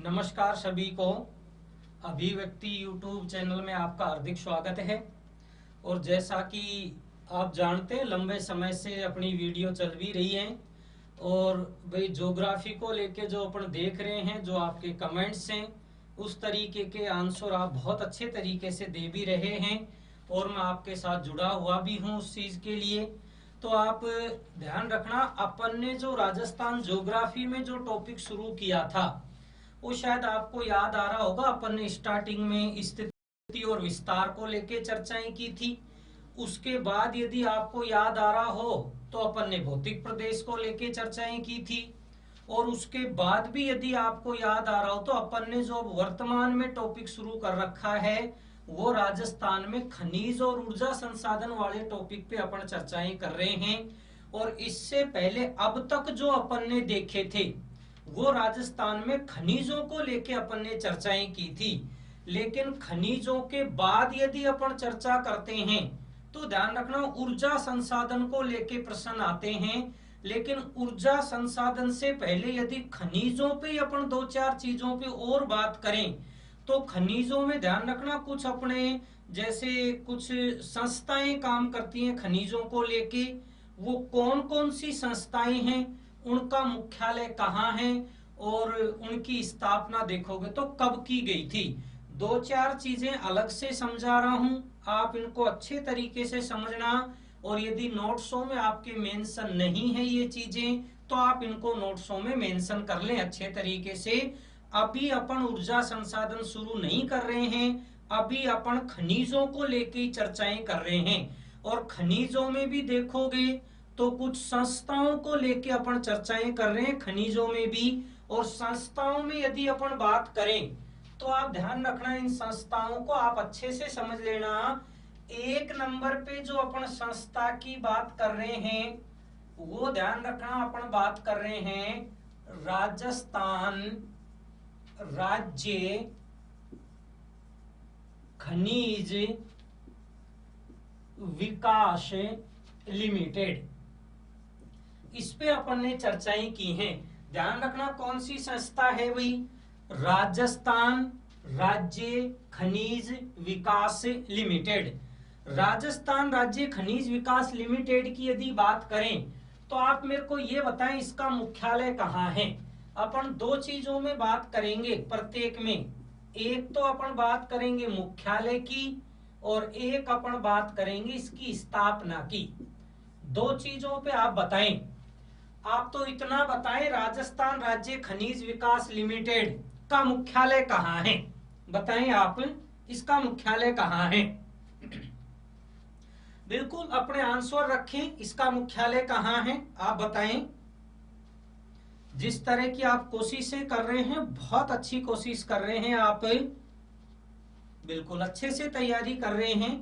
नमस्कार सभी को। अभिव्यक्ति यूट्यूब चैनल में आपका हार्दिक स्वागत है। और जैसा कि आप जानते हैं, लंबे समय से अपनी वीडियो चल भी रही है और भाई ज्योग्राफी को लेके जो अपन देख रहे हैं, जो आपके कमेंट्स हैं, उस तरीके के आंसर आप बहुत अच्छे तरीके से दे भी रहे हैं और मैं आपके साथ जुड़ा हुआ भी हूँ उस चीज़ के लिए। तो आप ध्यान रखना, अपन ने जो राजस्थान ज्योग्राफी में जो टॉपिक शुरू किया था वो शायद आपको याद आ रहा होगा। अपन ने स्टार्टिंग में स्थिति और विस्तार को लेके चर्चाएं की थी। उसके बाद यदि आपको याद आ रहा हो तो अपन ने भौतिक प्रदेश को लेके चर्चाएं की थी। और उसके बाद भी यदि आपको याद आ रहा हो तो अपन ने जो वर्तमान में टॉपिक शुरू कर रखा है वो राजस्थान में खनिज और ऊर्जा संसाधन वाले टॉपिक पे अपन चर्चाएं कर रहे हैं। और इससे पहले अब तक जो अपन ने देखे थे वो राजस्थान में खनिजों को लेके अपन ने चर्चाएं की थी। लेकिन खनिजों के बाद यदि अपन चर्चा करते हैं तो ध्यान रखना, ऊर्जा संसाधन को लेके प्रश्न आते हैं। लेकिन ऊर्जा संसाधन से पहले यदि खनिजों पे अपन दो चार चीजों पे और बात करें तो खनिजों में ध्यान रखना, कुछ अपने जैसे कुछ संस्थाएं काम करती हैं खनिजों को लेके। वो कौन कौन सी संस्थाएं हैं, उनका मुख्यालय कहाँ है और उनकी स्थापना देखोगे तो कब की गई थी। दो चार चीजें अलग से समझा रहा हूं, आप इनको अच्छे तरीके से समझना। और यदि नोट्सों में आपके मेंशन नहीं है ये चीजें तो आप इनको नोट्सों में मेंशन कर लें अच्छे तरीके से। अभी अपन ऊर्जा संसाधन शुरू नहीं कर रहे हैं, अभी अपन खनिजों को लेके चर्चाएं कर रहे हैं। और खनिजों में भी देखोगे तो कुछ संस्थाओं को लेके अपन चर्चाएं कर रहे हैं खनिजों में भी। और संस्थाओं में यदि अपन बात करें तो आप ध्यान रखना, इन संस्थाओं को आप अच्छे से समझ लेना। एक नंबर पे जो अपन संस्था की बात कर रहे हैं वो ध्यान रखना, अपन बात कर रहे हैं राजस्थान राज्य खनिज विकास लिमिटेड। इस पे अपन ने चर्चाएं की हैं। ध्यान रखना कौन सी संस्था है वही, राजस्थान राज्य खनिज विकास लिमिटेड। राजस्थान राज्य खनिज विकास लिमिटेड की यदि बात करें तो आप मेरे को ये बताएं इसका मुख्यालय कहाँ है। अपन दो चीजों में बात करेंगे प्रत्येक में, एक तो अपन बात करेंगे मुख्यालय की और एक अपन बात करेंगे इसकी स्थापना की। दो चीजों पे आप बताएं। आप तो इतना बताएं, राजस्थान राज्य खनिज विकास लिमिटेड का मुख्यालय कहाँ है, बताएं आप इसका मुख्यालय कहाँ है। बिल्कुल अपने आंसर रखें, इसका मुख्यालय कहाँ है आप बताएं। जिस तरह की आप कोशिशें कर रहे हैं, बहुत अच्छी कोशिश कर रहे हैं आप, बिल्कुल अच्छे से तैयारी कर रहे हैं,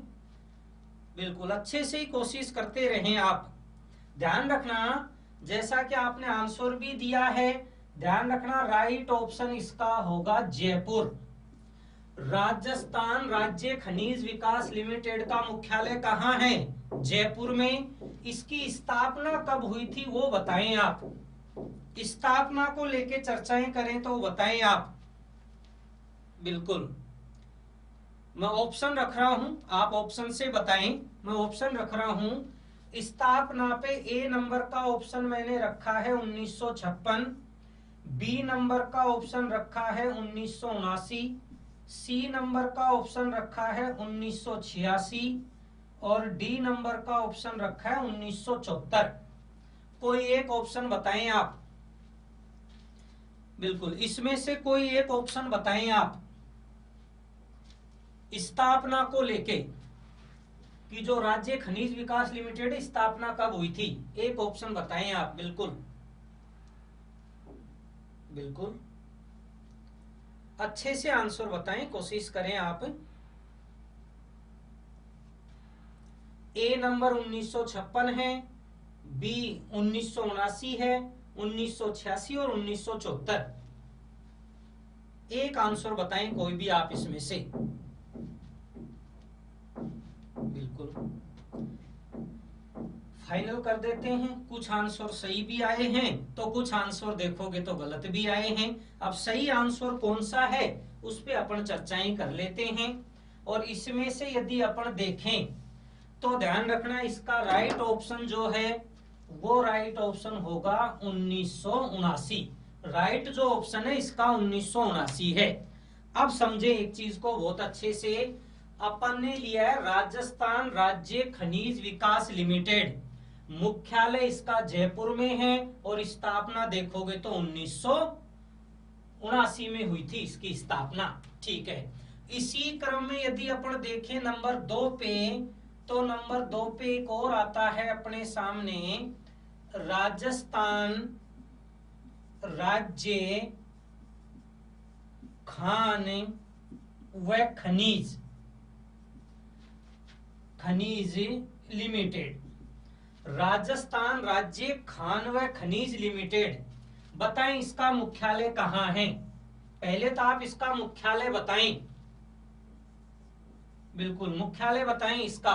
बिल्कुल अच्छे से ही कोशिश करते रहें आप। ध्यान रखना, जैसा कि आपने आंसर भी दिया है, ध्यान रखना राइट ऑप्शन इसका होगा जयपुर। राजस्थान राज्य खनिज विकास लिमिटेड का मुख्यालय कहाँ है, जयपुर में। इसकी स्थापना कब हुई थी वो बताएं आप, स्थापना को लेके चर्चाएं करें तो बताएं आप। बिल्कुल मैं ऑप्शन रख रहा हूं, आप ऑप्शन से बताएं। मैं ऑप्शन रख रहा हूं, स्थापना पे ए नंबर का ऑप्शन मैंने रखा है 1956, बी नंबर का ऑप्शन रखा है 1979, सी नंबर का ऑप्शन रखा है 1986 और डी नंबर का ऑप्शन रखा है 1974। कोई एक ऑप्शन बताएं आप, बिल्कुल इसमें से कोई एक ऑप्शन बताएं आप स्थापना को लेके कि जो राज्य खनिज विकास लिमिटेड स्थापना कब हुई थी, एक ऑप्शन बताएं आप। बिल्कुल बिल्कुल अच्छे से आंसर बताएं, कोशिश करें आप। ए नंबर 1956 है, बी 1979 है, 1986 और 1974। एक आंसर बताएं कोई भी आप इसमें से। बिल्कुल फाइनल कर देते हैं। कुछ आंसर सही भी आए हैं तो कुछ आंसर देखोगे तो गलत भी आए हैं। अब सही आंसर कौन सा है उस पे अपन चर्चाएं कर लेते हैं। और इसमें से यदि अपन देखें तो ध्यान रखना, इसका राइट ऑप्शन जो है वो राइट ऑप्शन होगा 1979। राइट जो ऑप्शन है इसका 1979 है। अब समझे एक चीज को बहुत अच्छे से। अपन ने लिया है राजस्थान राज्य खनिज विकास लिमिटेड, मुख्यालय इसका जयपुर में है और स्थापना देखोगे तो 1979 में हुई थी इसकी स्थापना। ठीक है, इसी क्रम में यदि अपन देखें नंबर 2 पे, तो नंबर 2 पे एक और आता है अपने सामने, राजस्थान राज्य खान व खनिज लिमिटेड। राजस्थान राज्य खान व खनिज लिमिटेड, बताएं इसका मुख्यालय कहां है। पहले तो आप इसका मुख्यालय बताएं, बिल्कुल मुख्यालय बताएं इसका।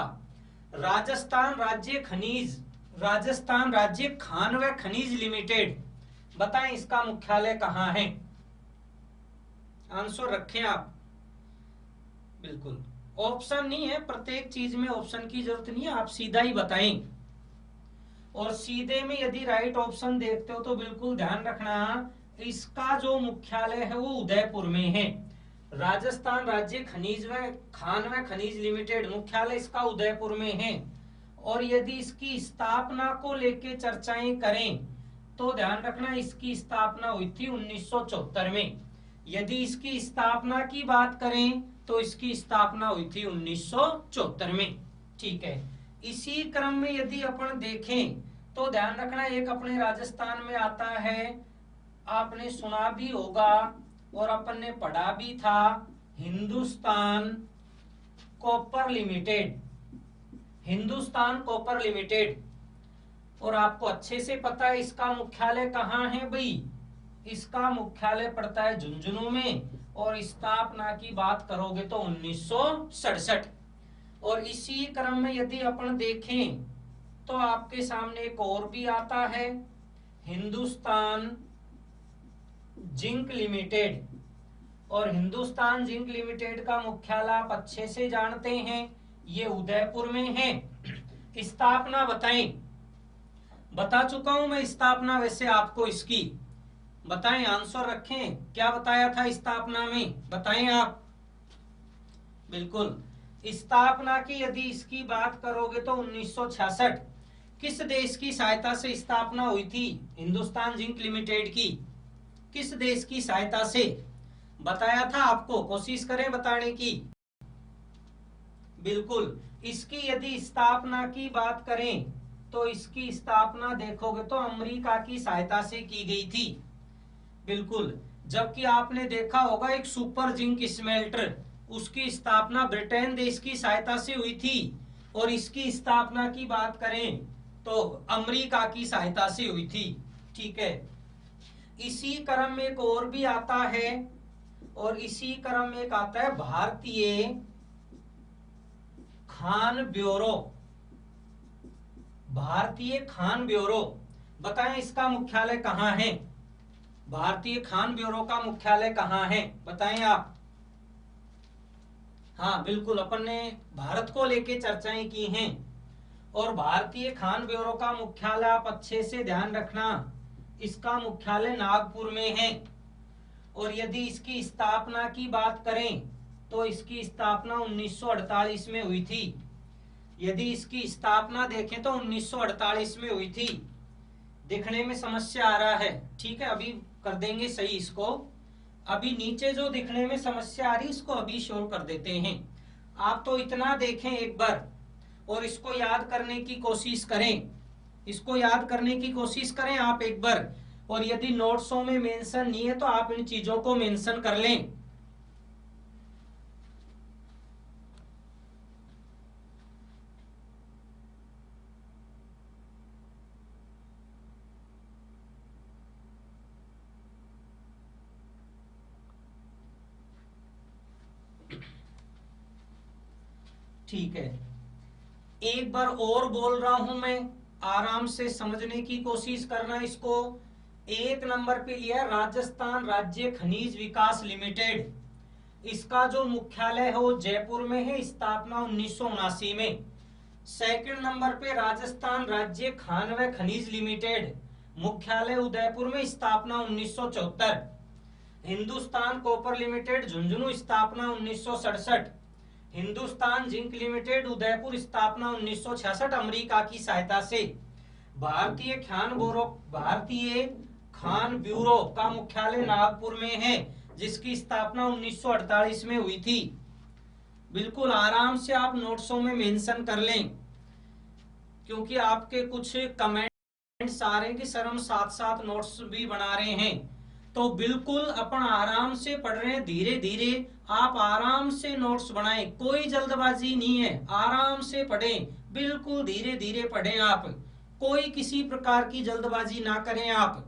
राजस्थान राज्य खान व खनिज लिमिटेड, बताएं इसका मुख्यालय कहां है। आंसर रखें आप, बिल्कुल ऑप्शन नहीं है, प्रत्येक चीज में ऑप्शन की जरूरत नहीं है, आप सीधा ही बताएं। और सीधे में यदि राइट ऑप्शन देखते हो तो बिल्कुल ध्यान रखना, इसका जो मुख्यालय है वो उदयपुर में है। राजस्थान राज्य खान व खनिज लिमिटेड, मुख्यालय इसका उदयपुर में है। और यदि इसकी स्थापना को लेके चर्चाएं करें तो ध्यान रखना, इसकी स्थापना हुई थी 1974 में। यदि इसकी स्थापना की बात करें तो इसकी स्थापना हुई थी 1974 में। ठीक है, इसी क्रम में यदि अपन देखें तो ध्यान रखना, एक अपने राजस्थान में आता है, आपने सुना भी होगा और अपन ने पढ़ा भी था, Hindustan copper limited. Hindustan copper limited, और आपको अच्छे से पता है इसका मुख्यालय कहाँ है भाई। इसका मुख्यालय पड़ता है झुंझुनू में और स्थापना की बात करोगे तो 1967। और इसी क्रम में यदि अपन देखें तो आपके सामने एक और भी आता है, हिंदुस्तान जिंक लिमिटेड। और हिंदुस्तान जिंक लिमिटेड का मुख्यालय आप अच्छे से जानते हैं, ये उदयपुर में है। स्थापना बताएं, बता चुका हूं मैं स्थापना वैसे आपको इसकी, बताएं आंसर रखें, क्या बताया था स्थापना में, बताएं आप। बिल्कुल, स्थापना की यदि इसकी बात करोगे तो 1966। किस देश की सहायता से स्थापना हुई थी हिंदुस्तान जिंक लिमिटेड की, किस देश की सहायता से, बताया था आपको, कोशिश करें बताने की। बिल्कुल, इसकी यदि स्थापना की बात करें तो इसकी स्थापना देखोगे तो अमेरिका की सहायता से की गई थी। बिल्कुल, जबकि आपने देखा होगा एक सुपर जिंक स्मेल्टर, उसकी स्थापना ब्रिटेन देश की सहायता से हुई थी। और इसकी स्थापना की बात करें तो अमेरिका की सहायता से हुई थी। ठीक है, इसी क्रम में एक और भी आता है, और इसी क्रम में एक आता है भारतीय खान ब्यूरो। भारतीय खान ब्यूरो, बताएं इसका मुख्यालय कहां है। भारतीय खान ब्यूरो का मुख्यालय कहां है, बताएं आप। हाँ बिल्कुल, अपन ने भारत को लेके चर्चाएं की हैं। और भारतीय खान ब्यूरो का मुख्यालय आप अच्छे से ध्यान रखना, इसका मुख्यालय नागपुर में है। और यदि इसकी स्थापना की बात करें तो इसकी स्थापना 1948 में हुई थी। यदि इसकी स्थापना देखें तो 1948 में हुई थी। दिखने में समस्या आ रहा है, ठीक है, अभी कर देंगे सही इसको। अभी नीचे जो दिखने में समस्या आ रही इसको अभी शोर कर देते हैं। आप तो इतना देखें एक बार और इसको याद करने की कोशिश करें, इसको याद करने की कोशिश करें आप एक बार। और यदि नोट्सों में मेंशन नहीं है तो आप इन चीजों को मेंशन कर लें। ठीक है, एक बार और बोल रहा हूं मैं, आराम से समझने की कोशिश करना इसको। एक नंबर पे लिया राजस्थान राज्य खनिज विकास लिमिटेड। इसका जो मुख्यालय है वो जयपुर में है, स्थापना 1979 में। सेकंड नंबर पे राजस्थान राज्य खान व खनिज लिमिटेड, मुख्यालय उदयपुर में, स्थापना 1974। हिंदुस्तान कॉपर लिमिटेड झुंझुनू, स्थापना 1967। हिंदुस्तान जिंक लिमिटेड उदयपुर, स्थापना 1966 अमेरिका की सहायता से। भारतीय खान ब्यूरो का मुख्यालय नागपुर में है, जिसकी स्थापना 1948 में हुई थी। बिल्कुल आराम से आप नोट्सों में मेंशन कर लें, क्योंकि आपके कुछ कमेंट्स आ रहे हैं कि सर हम साथ साथ नोट्स भी बना रहे हैं। तो बिल्कुल अपन आराम से पढ़ रहे हैं, धीरे धीरे आप आराम से नोट्स बनाएं, कोई जल्दबाजी नहीं है, आराम से पढ़ें, बिल्कुल धीरे धीरे पढ़ें आप, कोई किसी प्रकार की जल्दबाजी ना करें आप।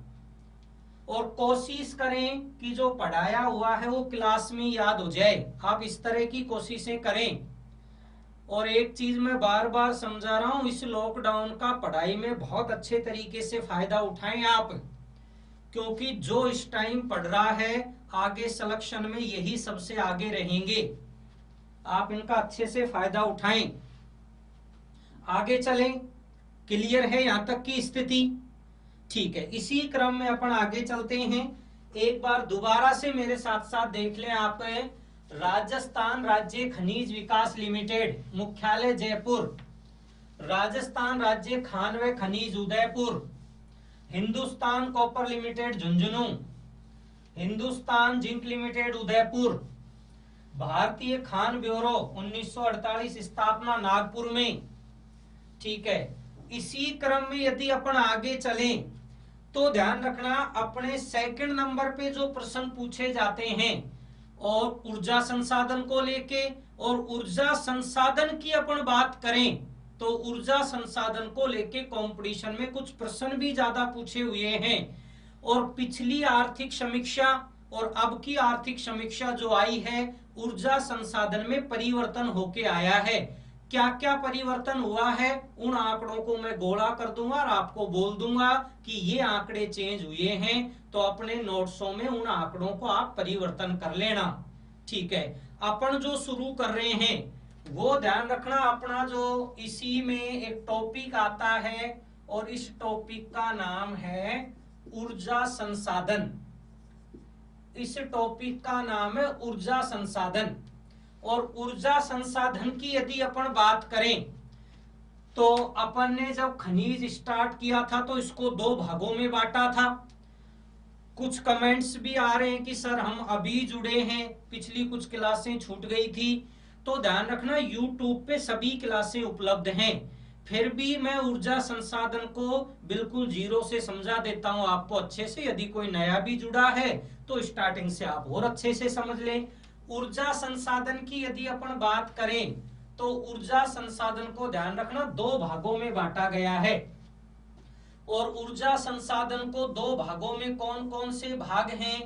और कोशिश करें कि जो पढ़ाया हुआ है वो क्लास में याद हो जाए, आप इस तरह की कोशिशें करें। और एक चीज मैं बार बार समझा रहा हूं, इस लॉकडाउन का पढ़ाई में बहुत अच्छे तरीके से फायदा उठाएं आप, क्योंकि जो इस टाइम पढ़ रहा है आगे सिलेक्शन में यही सबसे आगे रहेंगे। आप इनका अच्छे से फायदा उठाएं। आगे चलें, क्लियर है यहां तक की स्थिति? ठीक है, इसी क्रम में अपन आगे चलते हैं। एक बार दोबारा से मेरे साथ साथ देख लें आप। राजस्थान राज्य खनिज विकास लिमिटेड, मुख्यालय जयपुर। राजस्थान राज्य खान व खनिज Udaipur. Hindustan copper limited Jhunjhunu. Hindustan zinc limited Udaipur. भारतीय खान ब्यूरो 1948, स्थापना नागपुर में। ठीक है, इसी क्रम में यदि अपन आगे चलें तो ध्यान रखना, अपने सेकंड नंबर पे जो प्रश्न पूछे जाते हैं और ऊर्जा संसाधन को लेके, और ऊर्जा संसाधन की अपन बात करें तो ऊर्जा संसाधन को लेके कंपटीशन में कुछ प्रश्न भी ज्यादा पूछे हुए हैं। और पिछली आर्थिक समीक्षा और अब की आर्थिक समीक्षा जो आई है, ऊर्जा संसाधन में परिवर्तन होके आया है। क्या क्या परिवर्तन हुआ है उन आंकड़ों को मैं गोला कर दूंगा और आपको बोल दूंगा कि ये आंकड़े चेंज हुए हैं, तो अपने नोट्सों में उन आंकड़ों को आप परिवर्तन कर लेना। ठीक है, अपन जो शुरू कर रहे हैं वो ध्यान रखना, अपना जो इसी में एक टॉपिक आता है और इस टॉपिक का नाम है ऊर्जा संसाधन। इस टॉपिक का नाम है ऊर्जा संसाधन। और ऊर्जा संसाधन की यदि अपन बात करें तो अपन ने जब खनिज स्टार्ट किया था तो इसको दो भागों में बांटा था। कुछ कमेंट्स भी आ रहे हैं कि सर हम अभी जुड़े हैं, पिछली कुछ क्लासें छूट गई थी। तो ध्यान रखना, YouTube पे सभी क्लासें उपलब्ध हैं। फिर भी मैं ऊर्जा संसाधन को बिल्कुल जीरो से समझा देता हूं आपको अच्छे से। यदि कोई नया भी जुड़ा है तो स्टार्टिंग से आप और अच्छे से समझ लें। ऊर्जा संसाधन की यदि अपन बात करें तो ऊर्जा संसाधन को ध्यान रखना दो भागों में बांटा गया है। और ऊर्जा संसाधन को दो भागों में कौन कौन से भाग हैं?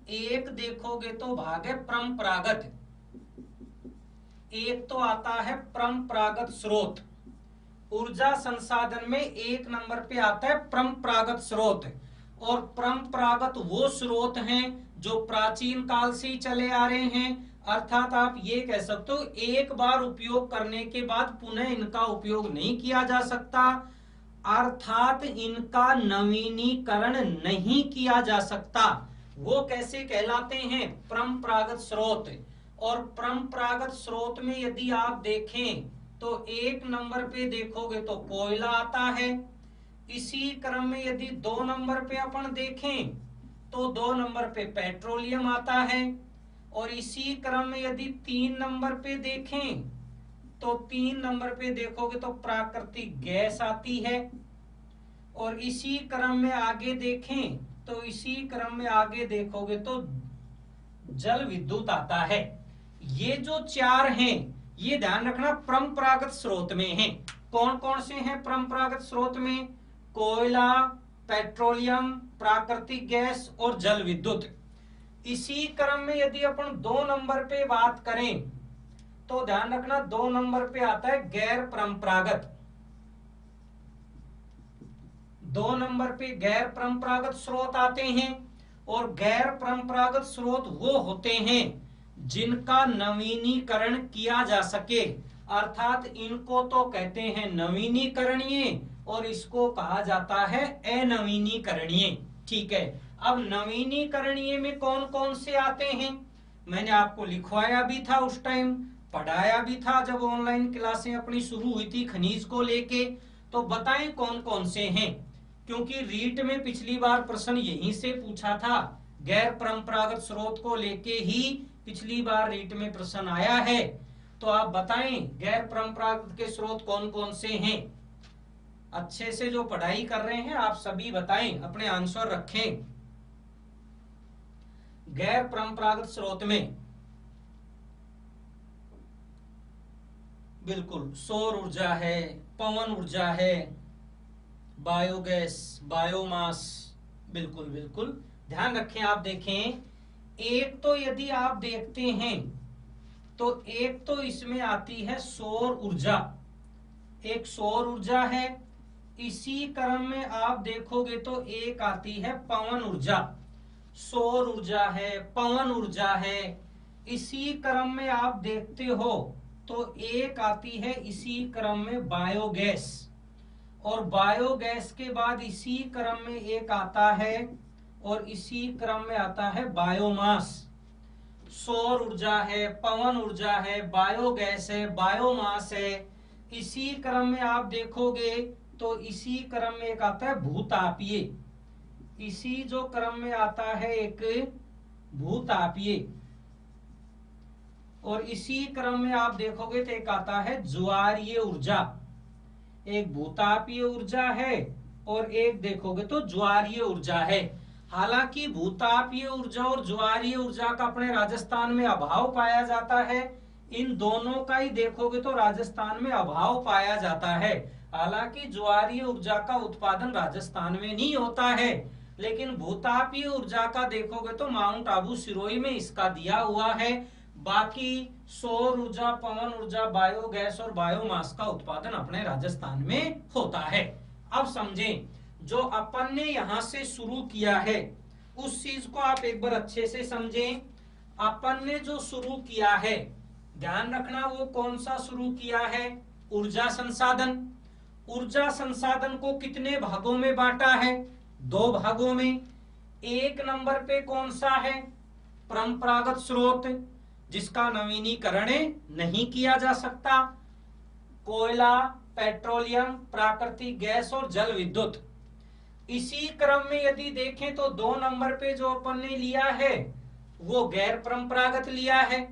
एक देखोगे तो भाग है परंपरागत, एक तो आता है परंपरागत स्रोत। ऊर्जा संसाधन में एक नंबर पे आता है परंपरागत स्रोत। और परंपरागत वो स्रोत हैं जो प्राचीन काल से ही चले आ रहे हैं, अर्थात आप ये कह सकते हो एक बार उपयोग करने के बाद पुनः इनका उपयोग नहीं किया जा सकता, अर्थात इनका नवीनीकरण नहीं किया जा सकता। वो कैसे कहलाते हैं? परंपरागत स्रोत। और परंपरागत स्रोत में यदि आप देखें तो एक नंबर पे देखोगे तो कोयला आता है। इसी क्रम में यदि दो नंबर पे अपन देखें तो दो नंबर पे पेट्रोलियम आता है। और इसी क्रम में यदि तीन नंबर पे देखें तो तीन नंबर पे देखोगे तो प्राकृतिक गैस आती है। और इसी क्रम में आगे देखें तो इसी क्रम में आगे देखोगे तो जल विद्युत आता है। ये जो चार हैं ये ध्यान रखना परंपरागत स्रोत में हैं। कौन कौन से हैं परंपरागत स्रोत में? कोयला, पेट्रोलियम, प्राकृतिक गैस और जल विद्युत। इसी क्रम में यदि अपन दो नंबर पे बात करें तो ध्यान रखना दो नंबर पे आता है गैर परंपरागत। 2 नंबर पे गैर परंपरागत स्रोत आते हैं। और गैर परंपरागत स्रोत वो होते हैं जिनका नवीनीकरण किया जा सके, अर्थात इनको तो कहते हैं नवीनीकरणीय और इसको कहा जाता है अनवीनीकरणीय। ठीक है, अब नवीनीकरणीय में कौन कौन से आते हैं, मैंने आपको लिखवाया भी था, उस टाइम पढ़ाया भी था जब ऑनलाइन क्लासें अपनी शुरू हुई थी खनिज को लेके। तो बताएं कौन कौन से हैं, क्योंकि रीट में पिछली बार प्रश्न यहीं से पूछा था, गैर परंपरागत स्रोत को लेके ही पिछली बार रीट में प्रश्न आया है। तो आप बताएं गैर परंपरागत के स्रोत कौन कौन से हैं। अच्छे से जो पढ़ाई कर रहे हैं आप सभी बताएं, अपने आंसर रखें। गैर परंपरागत स्रोत में बिल्कुल सौर ऊर्जा है, पवन ऊर्जा है, बायोगैस, बायोमास, बिल्कुल बिल्कुल ध्यान रखें। आप देखें, एक तो यदि आप देखते हैं तो एक तो इसमें आती है सौर ऊर्जा, एक सौर ऊर्जा है। इसी क्रम में आप देखोगे तो एक आती है पवन ऊर्जा, सौर ऊर्जा है, पवन ऊर्जा है। इसी क्रम में आप देखते हो तो एक आती है इसी क्रम में बायोगैस, और बायोगैस के बाद इसी क्रम में एक आता है और इसी क्रम में आता है बायोमास। सौर ऊर्जा है, पवन ऊर्जा है, बायोगैस है, बायोमास है। इसी क्रम में आप देखोगे तो इसी क्रम में एक आता है भूतापीय, इसी जो क्रम में आता है एक भूतापीय, और इसी क्रम में आप देखोगे तो एक आता है ज्वारीय ऊर्जा। एक भूतापीय ऊर्जा है और एक देखोगे तो ज्वारीय ऊर्जा है। हालांकि भूतापीय ऊर्जा और ज्वारीय ऊर्जा का अपने राजस्थान में अभाव पाया जाता है, इन दोनों का ही देखोगे तो राजस्थान में अभाव पाया जाता है। हालांकि ज्वारीय ऊर्जा का उत्पादन राजस्थान में नहीं होता है, लेकिन भूतापीय ऊर्जा का देखोगे तो माउंट आबू सिरोही में इसका दिया हुआ है। बाकी सौर ऊर्जा, पवन ऊर्जा, बायोगैस और बायोमास का उत्पादन अपने राजस्थान में होता है। अब समझें, जो अपन ने यहां से शुरू किया है उस चीज को आप एक बार अच्छे से समझें। अपन ने जो शुरू किया है, ध्यान रखना वो कौन सा शुरू किया है, ऊर्जा संसाधन। ऊर्जा संसाधन को कितने भागों में बांटा है, 2 भागों में। एक नंबर पे कौन सा है, परंपरागत स्रोत जिसका नवीनीकरण नहीं किया जा सकता, कोयला, पेट्रोलियम, प्राकृतिक गैस और जल विद्युत। इसी क्रम में यदि देखें तो 2 नंबर पे जो अपन ने लिया है वो गैर परंपरागत लिया है,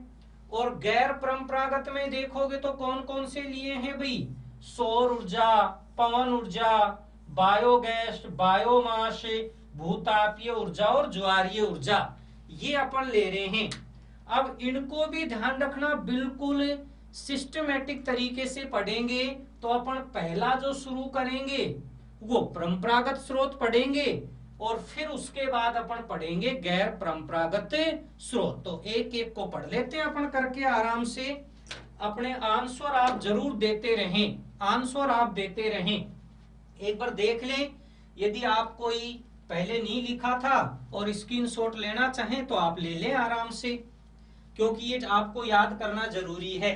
और गैर परंपरागत में देखोगे तो कौन कौन से लिए हैं भाई, सौर ऊर्जा, पवन ऊर्जा, बायोगैस, बायोमास, भूतापीय ऊर्जा और ज्वारीय ऊर्जा, ये अपन ले रहे हैं। अब इनको भी ध्यान रखना, बिल्कुल सिस्टमेटिक तरीके से पढ़ेंगे तो अपन पहला जो शुरू करेंगे वो परंपरागत स्रोत पढ़ेंगे और फिर उसके बाद अपन पढ़ेंगे गैर परंपरागत स्रोत। तो एक एक को पढ़ लेते हैं अपन करके आराम से। अपने आंसर आप जरूर देते रहें, आंसर आप देते रहें। एक बार देख लें, यदि आप कोई पहले नहीं लिखा था और स्क्रीनशॉट लेना चाहें तो आप ले लें आराम से, क्योंकि ये आपको याद करना जरूरी है।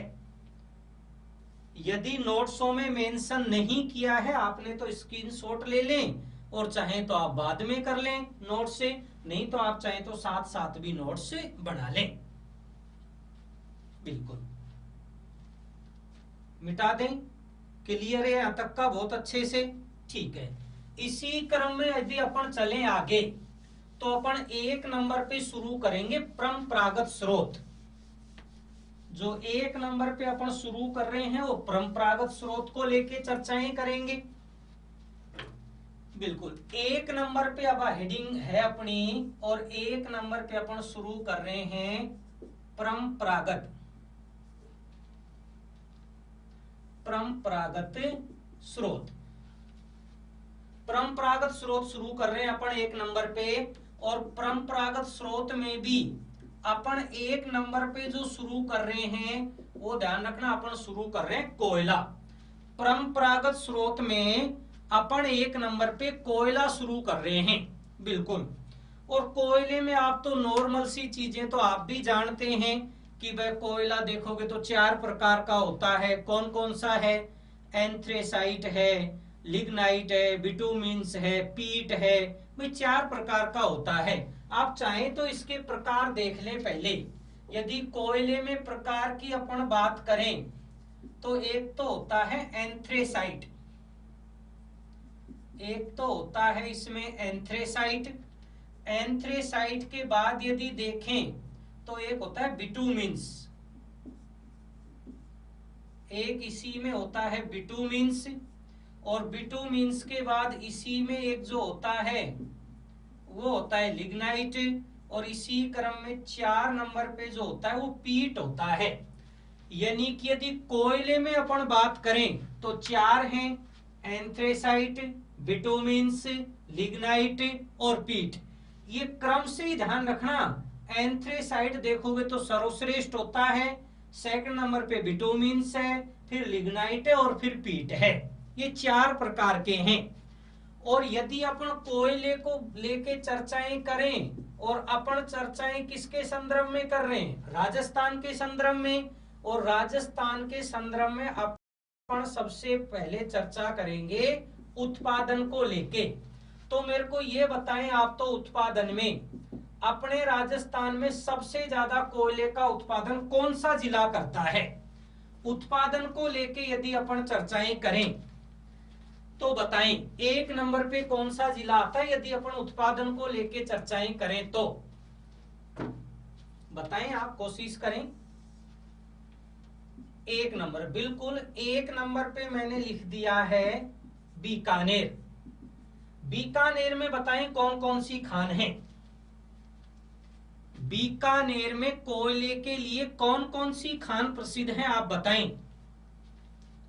यदि नोट्सों में मेंशन नहीं किया है आपने तो स्क्रीनशॉट ले लें, और चाहें तो आप बाद में कर लें नोट से, नहीं तो आप चाहें तो साथ साथ भी नोट से बना लें। बिल्कुल मिटा दें, क्लियर है यहां तक का, बहुत अच्छे से, ठीक है। इसी क्रम में यदि अपन चलें आगे तो अपन 1 नंबर पे शुरू करेंगे परंपरागत स्रोत। जो 1 नंबर पे अपन शुरू कर रहे हैं वो परंपरागत स्रोत को लेके चर्चाएं करेंगे। बिल्कुल 1 नंबर पे अब हेडिंग है अपनी, और 1 नंबर पे अपन शुरू कर रहे हैं परंपरागत स्रोत। परंपरागत स्रोत शुरू कर रहे हैं अपन 1 नंबर पे, और परंपरागत स्रोत में भी अपन 1 नंबर पे जो शुरू कर रहे हैं वो ध्यान रखना, अपन शुरू कर रहे हैं कोयला। परंपरागत स्रोत में अपन 1 नंबर पे कोयला शुरू कर रहे हैं। बिल्कुल। और कोयले में आप तो नॉर्मल सी चीजें तो आप भी जानते हैं कि वह कोयला देखोगे तो 4 प्रकार का होता है। कौन कौन सा है? एंथ्रेसाइट है, लिग्नाइट है, बिटुमिन्स है, पीट है। भाई 4 प्रकार का होता है। आप चाहें तो इसके प्रकार देख लें पहले। यदि कोयले में प्रकार की अपन बात करें तो एक तो होता है एंथ्रेसाइट, एक तो होता है इसमें एंथ्रेसाइट। एंथ्रेसाइट के बाद यदि देखें तो एक होता है बिटुमिन्स, एक इसी में होता है बिटुमिन्स। और बिटुमिन्स के बाद इसी में एक जो होता है वो होता है लिग्नाइट। और इसी क्रम में 4 नंबर पे जो होता है वो पीट होता है। यानी कि यदि कोयले में अपन बात करें तो 4 हैं, एंथ्रेसाइट, बिटुमिन्स, लिग्नाइट और पीट। ये क्रम से ही ध्यान रखना। एंथ्रेसाइट देखोगे तो सर्वश्रेष्ठ होता है, सेकंड नंबर पे बिटुमिन्स है, फिर लिग्नाइट है और फिर पीट है। ये 4 प्रकार के हैं। और यदि अपन कोयले को लेके चर्चाएं करें, और अपन चर्चाएं किसके संदर्भ में कर रहे हैं? राजस्थान के संदर्भ में। और राजस्थान के संदर्भ में अपन सबसे पहले चर्चा करेंगे उत्पादन को लेके। तो मेरे को ये बताएं आप, तो उत्पादन में अपने राजस्थान में सबसे ज्यादा कोयले का उत्पादन कौन सा जिला करता है? उत्पादन को लेके यदि अपन चर्चाएं करें तो बताएं 1 नंबर पे कौन सा जिला आता है यदि अपन उत्पादन को लेके चर्चाएं करें तो? बताएं, आप कोशिश करें। 1 नंबर, बिल्कुल 1 नंबर पे मैंने लिख दिया है बीकानेर। बीकानेर में बताएं कौन कौन सी खान है? बीकानेर में कोयले के लिए कौन कौन सी खान प्रसिद्ध है, आप बताएं।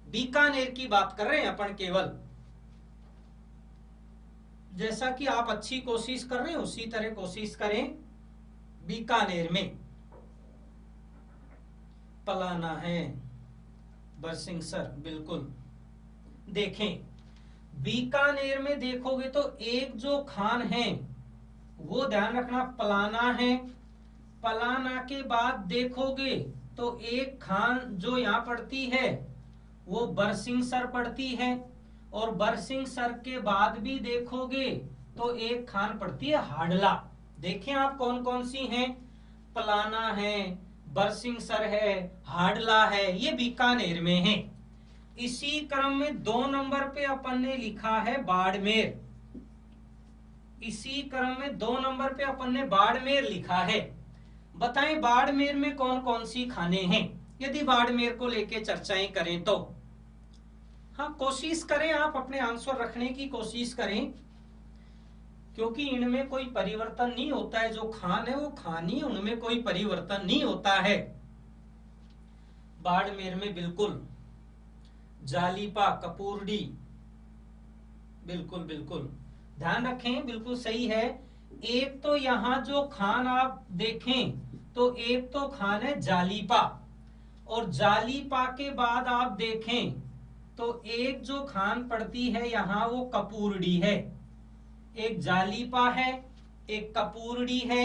बीकानेर की बात कर रहे हैं अपन केवल। जैसा कि आप अच्छी कोशिश कर रहे हैं उसी तरह कोशिश करें। बीकानेर में पलाना है, बरसिंगसर, बिल्कुल। देखें बीकानेर में देखोगे तो एक जो खान है वो ध्यान रखना पलाना है। पलाना के बाद देखोगे तो एक खान जो यहां पड़ती है वो बरसिंगसर पड़ती है। और बरसिंगसर के बाद भी देखोगे तो एक खान पड़ती है हाडला। देखें आप कौन कौन सी हैं? पलाना है, बरसिंगसर है, हाडला है, ये बीकानेर में है। इसी क्रम में 2 नंबर पे अपन ने लिखा है बाड़मेर। इसी क्रम में 2 नंबर पे अपन ने बाड़मेर लिखा है। बताएं बाड़मेर में कौन कौन सी खाने हैं यदि बाड़मेर को लेके चर्चाएं करें तो? हाँ, कोशिश करें, आप अपने आंसर रखने की कोशिश करें, क्योंकि इनमें कोई परिवर्तन नहीं होता है। जो खान है वो खान ही, उनमें कोई परिवर्तन नहीं होता है। बाड़मेर में बिल्कुल जालीपा, कपूरडी, बिल्कुल बिल्कुल ध्यान रखें, बिल्कुल सही है। एक तो यहां जो खान आप देखें तो एक तो खान है जालीपा। और जालीपा के बाद आप देखें तो एक जो खान पड़ती है यहां वो कपूरडी है। एक जालीपा है, एक कपूरडी है,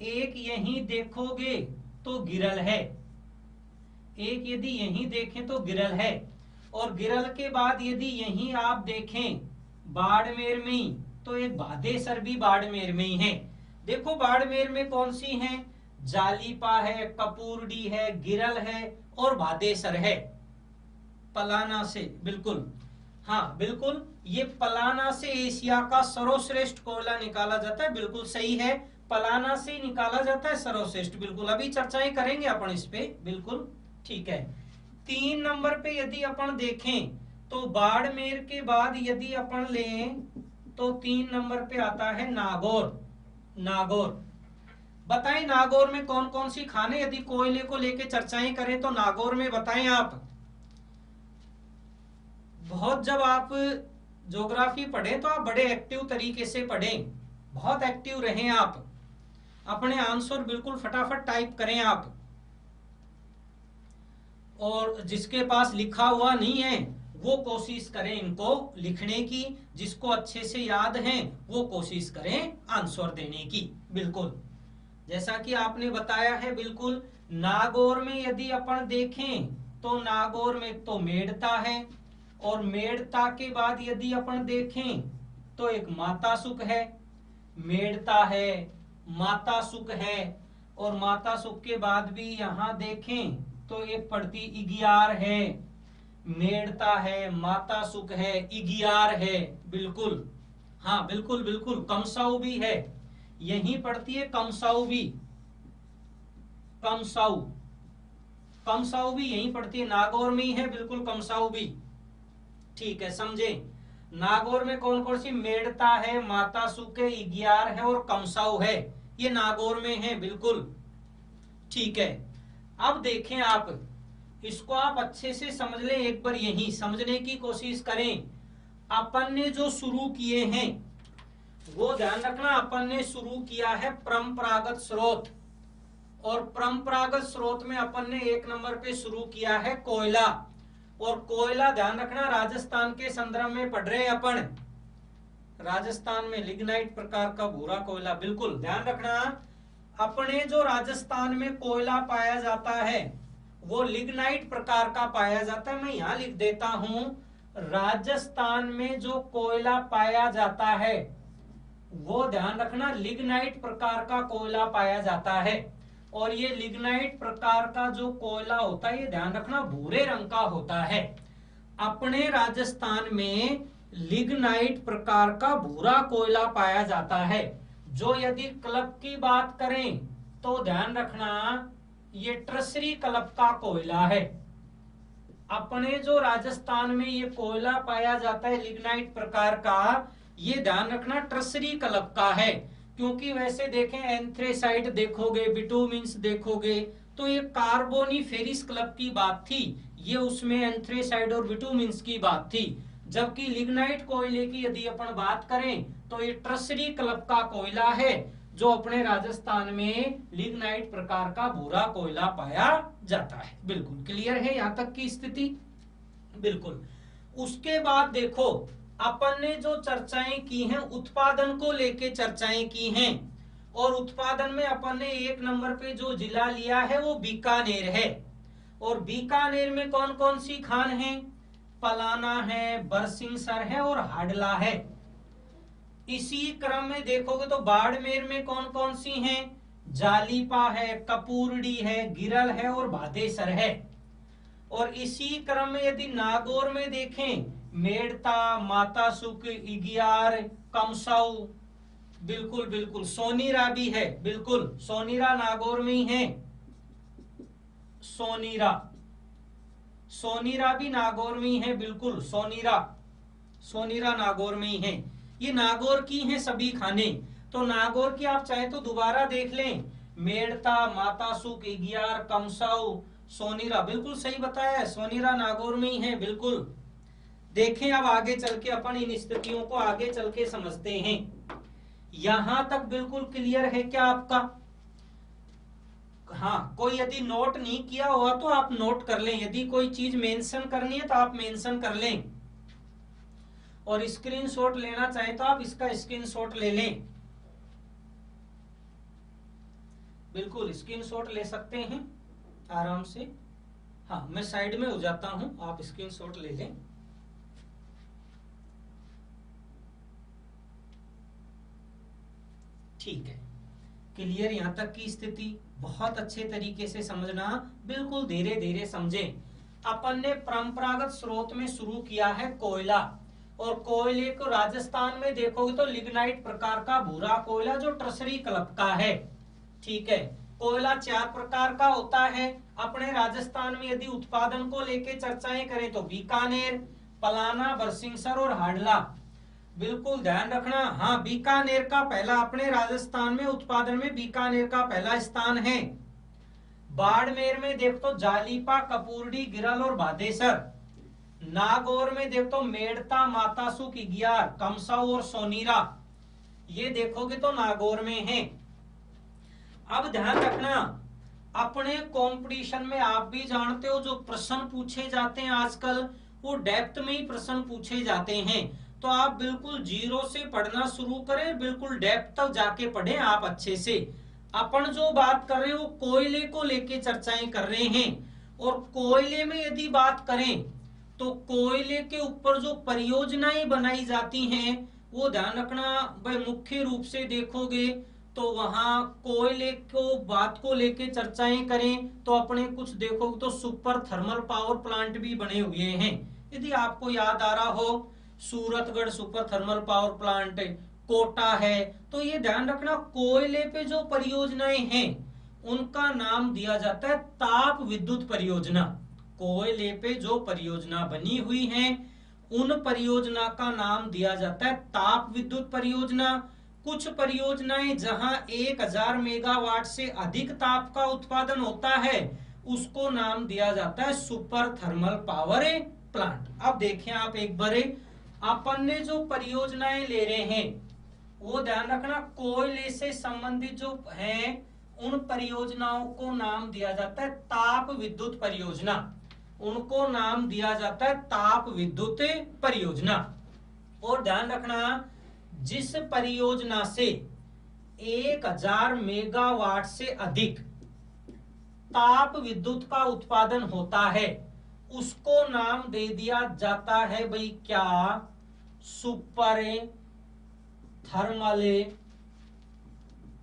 एक यहीं देखोगे तो गिरल है। एक यदि यहीं देखें तो गिरल है। और गिरल के बाद यदि यहीं आप देखें बाड़मेर में ही तो एक भादेसर भी बाड़मेर में ही है। देखो बाड़मेर में कौन सी हैं? जालीपा है, कपूरडी है, गिरल है और भादेसर है। पलाना से, बिल्कुल, हाँ बिल्कुल, ये पलाना से एशिया का सर्वश्रेष्ठ कोयला निकाला जाता है। बिल्कुल सही है, पलाना से ही निकाला जाता है सर्वश्रेष्ठ। बिल्कुल, अभी चर्चाएं करेंगे अपन इस पे, बिल्कुल ठीक है। 3 नंबर पे यदि अपन देखें तो बाड़मेर के बाद यदि अपन लें तो 3 नंबर पे आता है नागौर। नागौर, बताएं नागौर में कौन कौन सी खाने यदि कोयले को लेके चर्चाएं करें तो नागौर में बताएं आप। बहुत जब आप ज्योग्राफी पढ़ें तो आप बड़े एक्टिव तरीके से पढ़ें, बहुत एक्टिव रहें आप, अपने आंसर बिल्कुल फटाफट टाइप करें आप। और जिसके पास लिखा हुआ नहीं है वो कोशिश करें इनको लिखने की, जिसको अच्छे से याद है वो कोशिश करें आंसर देने की। बिल्कुल जैसा कि आपने बताया है, बिल्कुल नागौर में यदि अपन देखें तो नागौर में तो मेड़ता है, और मेड़ता के बाद यदि अपन देखें तो एक माता सुख है, मेड़ता है, माता सुख है, और माता सुख के बाद भी यहां देखें तो एक पड़ती इगियार है, मेड़ता है, माता सुख है, इगियार है। बिल्कुल हाँ बिल्कुल बिल्कुल, कमसाऊ भी है, यहीं पड़ती है कमसाऊ भी, कमसाऊ, कमसाऊ भी यहीं पड़ती है, नागौर में ही है बिल्कुल कमसाऊ भी। ठीक है, समझे। नागौर में कौन कौन सी, मेड़ता है, माता सुख है, इगियार है और कमसाऊ है, ये नागौर में है बिल्कुल। ठीक है, अब देखें आप इसको, आप अच्छे से समझ लें, एक बार यही समझने की कोशिश करें। अपन ने जो शुरू किए हैं वो ध्यान रखना, अपन ने शुरू किया है परंपरागत स्रोत, और परंपरागत स्रोत में अपन ने 1 नंबर पे शुरू किया है कोयला। और कोयला ध्यान रखना राजस्थान के संदर्भ में पढ़ रहे हैं अपन, राजस्थान में लिग्नाइट प्रकार का भूरा कोयला। बिल्कुल ध्यान रखना, अपने जो राजस्थान में कोयला पाया जाता है वो लिग्नाइट प्रकार का पाया जाता है। मैं यहां लिख देता हूं, राजस्थान में जो कोयला पाया जाता है वो ध्यान रखना लिग्नाइट प्रकार का कोयला पाया जाता है। और ये लिग्नाइट प्रकार का जो कोयला होता है ये ध्यान रखना भूरे रंग का होता है। अपने राजस्थान में लिग्नाइट प्रकार का भूरा कोयला पाया जाता है। जो यदि क्लब की बात करें तो ध्यान रखना ये ट्रसरी क्लब का कोयला है। अपने जो राजस्थान में ये कोयला पाया जाता है लिग्नाइट प्रकार का, ये ध्यान रखना ट्रसरी क्लब का है। क्योंकि वैसे देखें एंथ्रेसाइट देखोगे, बिटुमिन्स देखोगे तो ये कार्बोनिफेरस क्लब की बात थी, ये उसमें एंथ्रेसाइट और बिटुमिन्स की बात थी। जबकि लिग्नाइट कोयले की यदि अपन बात करें तो ये ट्रसरी क्लब का कोयला है, जो अपने राजस्थान में लिग्नाइट प्रकार का भूरा कोयला पाया जाता है। बिल्कुल क्लियर है यहां तक की स्थिति। बिल्कुल, उसके बाद देखो अपन ने जो चर्चाएं की हैं उत्पादन को लेके चर्चाएं की हैं, और उत्पादन में अपन ने 1 नंबर पे जो जिला लिया है वो बीकानेर है। और बीकानेर में कौन कौन सी खान है, पलाना है, बरसिंगसर है और हाडला है। इसी क्रम में देखोगे तो बाड़मेर में कौन कौन सी हैं, जालीपा है, कपूरडी है, गिरल है और भादेसर है। और इसी क्रम में यदि नागौर में देखें, मेड़ता, माता सुख, इगियार, कमसाऊ, बिल्कुल बिल्कुल, सोनीरा भी है, बिल्कुल सोनीरा नागौर में ही है, सोनीरा, सोनीरा भी नागौर में ही है, बिल्कुल सोनीरा, सोनीरा नागौर में ही है। ये नागौर की हैं सभी खाने। तो नागौर की आप चाहे तो दोबारा देख लें, मेड़ता, माता सुख, इगियार, कमसाऊ, सोनीरा, बिल्कुल सही बताया है, सोनीरा नागौर में ही है। बिल्कुल देखें, अब आगे चल के अपन इन स्थितियों को आगे चल के समझते हैं। यहां तक बिल्कुल क्लियर है क्या आपका? हाँ, कोई यदि नोट नहीं किया हुआ तो आप नोट कर लें, यदि कोई चीज मेंशन करनी है तो आप मेंशन कर लें, और स्क्रीनशॉट लेना चाहे तो आप इसका स्क्रीनशॉट ले लें। बिल्कुल स्क्रीनशॉट ले सकते हैं आराम से। हाँ, मैं साइड में हो जाता हूं, आप स्क्रीनशॉट ले लें। ठीक है, क्लियर यहां तक की स्थिति। बहुत अच्छे तरीके से समझना, बिल्कुल धीरे धीरे समझें। अपन ने परंपरागत स्रोत में शुरू किया है कोयला, और कोयले को राजस्थान में देखोगे तो लिग्नाइट प्रकार का भूरा कोयला जो ट्रसरी क्लब का है। ठीक है, कोयला 4 प्रकार का होता है। अपने राजस्थान में यदि उत्पादन को लेके चर्चाएं करें तो बीकानेर, पलाना, बरसिंगसर और हाडला। बिल्कुल ध्यान रखना, हाँ बीकानेर का पहला, अपने राजस्थान में उत्पादन में बीकानेर का पहला स्थान है। बाड़मेर में देख तो जालीपा, कपूरडी, गिरल और भादेसर। नागौर में देख तो मेड़ता, माता सुख, इगियार, कमसाऊ और सोनीरा, ये देखोगे तो नागौर में है। अब ध्यान रखना, अपने कंपटीशन में आप भी जानते हो जो प्रश्न पूछे जाते हैं आजकल वो डेप्थ में ही प्रश्न पूछे जाते हैं। तो आप बिल्कुल जीरो से पढ़ना शुरू करें, बिल्कुल डेप्थ तक जाके पढ़ें आप अच्छे से। अपन जो बात कर रहे हैं वो कोयले को लेके चर्चाएं कर रहे हैं, और कोयले में यदि बात करें तो कोयले के ऊपर जो परियोजनाएं बनाई जाती हैं वो ध्यान रखना भाई, मुख्य रूप से देखोगे तो वहां कोयले को बात को लेके चर्चाएं करें तो अपने कुछ देखोगे तो सुपर थर्मल पावर प्लांट भी बने हुए हैं। यदि आपको याद आ रहा हो, Suratgarh super thermal power plant, Kota है, तो ये ध्यान रखना कोयले पे जो परियोजनाएं हैं उनका नाम दिया जाता है ताप विद्युत परियोजना। कोयले पे जो परियोजना बनी हुई है उन परियोजना का नाम दिया जाता है ताप विद्युत परियोजना। कुछ परियोजनाएं जहां 1000 मेगावाट से अधिक ताप का उत्पादन होता है उसको नाम दिया जाता है सुपर थर्मल पावर प्लांट। अब देखें आप एक बार, अपन ने जो परियोजनाएं ले रहे हैं वो ध्यान रखना कोयले से संबंधित जो है उन परियोजनाओं को नाम दिया जाता है ताप विद्युत परियोजना। उनको नाम दिया जाता है ताप विद्युत परियोजना। और ध्यान रखना जिस परियोजना से 1000 मेगावाट से अधिक ताप विद्युत का उत्पादन होता है उसको नाम दे दिया जाता है भाई क्या, super thermal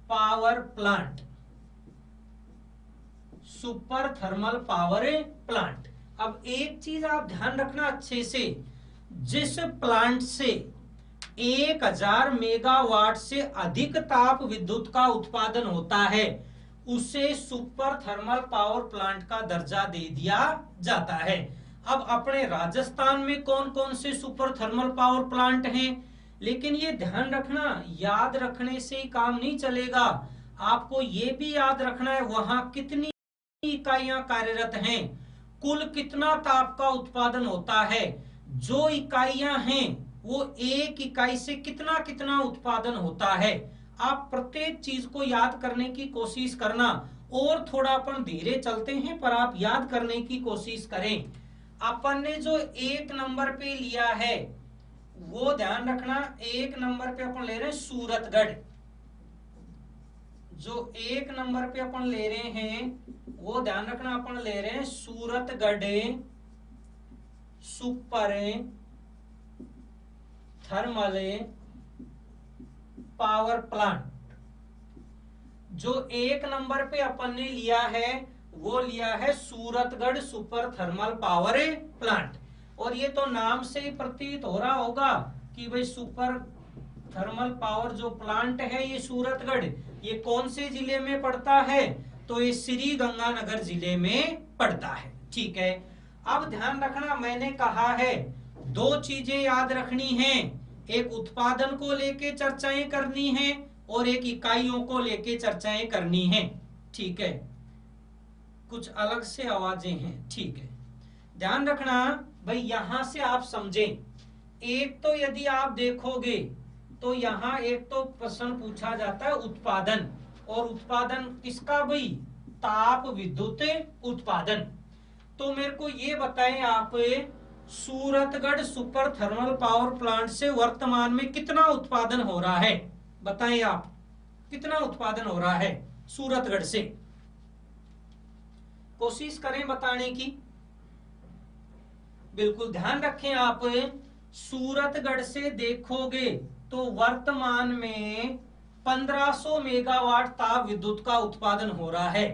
power plant. Super thermal power plant. अब एक चीज आप ध्यान रखना अच्छे से, जिस प्लांट से 1000 मेगावाट से अधिक ताप विद्युत का उत्पादन होता है उसे सुपर थर्मल पावर प्लांट का दर्जा दे दिया जाता है। अब अपने राजस्थान में कौन कौन से सुपर थर्मल पावर प्लांट हैं, लेकिन ये ध्यान रखना याद रखने से ही काम नहीं चलेगा, आपको ये भी याद रखना है वहां कितनी इकाइयां कार्यरत हैं, कुल कितना ताप का उत्पादन होता है, जो इकाइयां हैं वो एक इकाई से कितना कितना उत्पादन होता है। आप प्रत्येक चीज को याद करने की कोशिश करना, और थोड़ा अपन धीरे चलते हैं पर आप याद करने की कोशिश करें। अपन ने जो एक नंबर पे लिया है वो ध्यान रखना, एक नंबर पे अपन ले रहे हैं सूरतगढ़। जो एक नंबर पे अपन ले रहे हैं वो ध्यान रखना अपन ले रहे हैं Suratgarh super thermal power plant. जो एक नंबर पे अपन ने लिया है वो लिया है Suratgarh super thermal power plant. और ये तो नाम से ही प्रतीत हो रहा होगा कि भाई सुपर थर्मल पावर जो प्लांट है ये सूरतगढ़, ये कौन से जिले में पड़ता है, तो ये श्री गंगानगर जिले में पड़ता है। ठीक है, अब ध्यान रखना मैंने कहा है दो चीजें याद रखनी हैं, एक उत्पादन को लेके चर्चाएं करनी है और एक इकाइयों को लेके चर्चाएं करनी है। ठीक है, कुछ अलग से आवाजें हैं। ठीक है, ध्यान रखना भाई, यहां से आप समझें। एक तो यदि आप देखोगे तो यहां एक तो प्रश्न पूछा जाता है उत्पादन, और उत्पादन किसका भाई, ताप विद्युत उत्पादन। तो मेरे को ये बताएं आप, Suratgarh super thermal power plant से वर्तमान में कितना उत्पादन हो रहा है, बताएं आप कितना उत्पादन हो रहा है सूरतगढ़ से, कोशिश करें बताने की। बिल्कुल ध्यान रखें आप, सूरतगढ़ से देखोगे तो वर्तमान में 1500 मेगावाट ताप विद्युत का उत्पादन हो रहा है।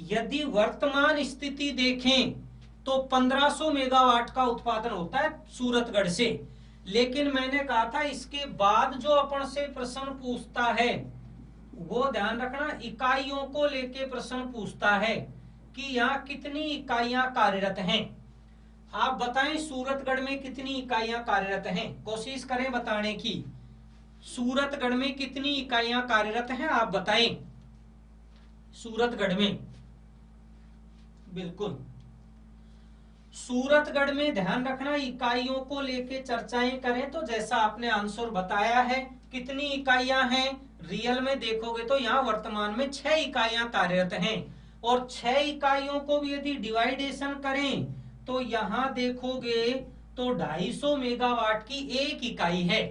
यदि वर्तमान स्थिति देखें तो 1500 मेगावाट का उत्पादन होता है सूरतगढ़ से। लेकिन मैंने कहा था इसके बाद जो अपन से प्रश्न पूछता है वो ध्यान रखना इकाइयों को लेके प्रश्न पूछता है कि यहाँ कितनी इकाइयां कार्यरत हैं। आप बताएं सूरतगढ़ में कितनी इकाइयां कार्यरत हैं, कोशिश करें बताने की। सूरतगढ़ में कितनी इकाइयां कार्यरत हैं आप बताएं, सूरतगढ़ में। बिल्कुल, सूरतगढ़ में ध्यान रखना इकाइयों को लेके चर्चाएं करें तो जैसा आपने आंसर बताया है कितनी इकाइयां हैं, रियल में देखोगे तो यहाँ वर्तमान में 6 इकाइयां कार्यरत हैं। और 6 इकाइयों को भी यदि डिवाइडेशन करें तो यहाँ देखोगे तो 250 मेगावाट की एक इकाई है।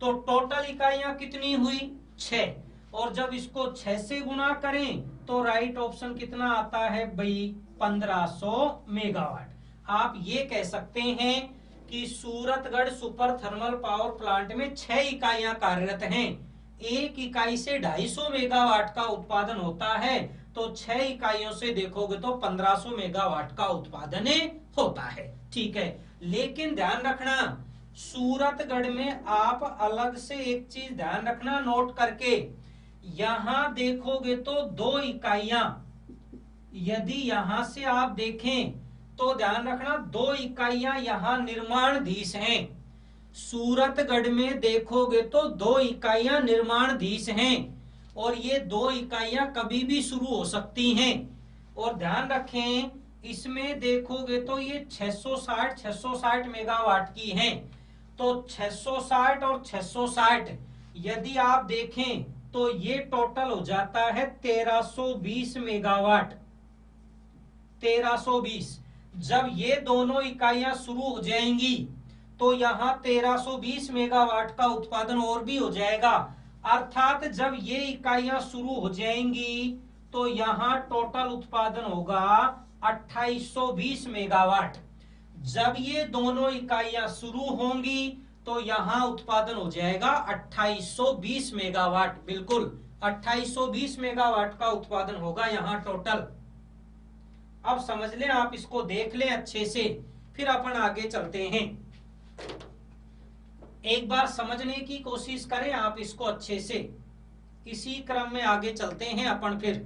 तो टोटल इकाइयां कितनी हुई? 6। और जब इसको 6 से गुना करें तो राइट ऑप्शन कितना आता है भाई? 1500 मेगावाट। आप ये कह सकते हैं कि Suratgarh super thermal power plant में 6 इकाइयां कार्यरत हैं। एक इकाई से 250 मेगावाट का उत्पादन होता है, तो 6 इकाइयों से देखोगे तो 1500 मेगावाट का उत्पादन होता है। ठीक है, लेकिन ध्यान रखना, सूरतगढ़ में आप अलग से एक चीज ध्यान रखना नोट करके, यहां देखोगे तो 2 इकाइयां, यदि यहां से आप देखें तो ध्यान रखना 2 इकाइयां यहां निर्माणाधीश हैं। सूरतगढ़ में देखोगे तो 2 इकाइयां निर्माणाधीश हैं और ये 2 इकाइयां कभी भी शुरू हो सकती हैं। और ध्यान रखें, इसमें देखोगे तो ये 660 मेगावाट की हैं। तो 660 और 660 यदि आप देखें तो ये टोटल हो जाता है 1320 मेगावाट। 1320 जब ये दोनों इकाइयां शुरू हो जाएंगी तो यहां 1320 मेगावाट का उत्पादन और भी हो जाएगा। अर्थात जब ये इकाइयां शुरू हो जाएंगी तो यहां टोटल उत्पादन होगा 2820 मेगावाट। जब ये दोनों इकाइयां शुरू होंगी तो यहां उत्पादन हो जाएगा 2820 मेगावाट। बिल्कुल 2820 मेगावाट का उत्पादन होगा यहां टोटल। अब समझ लें आप, इसको देख लें अच्छे से, फिर अपन आगे चलते हैं। एक बार समझने की कोशिश करें आप इसको अच्छे से, इसी क्रम में आगे चलते हैं अपन फिर।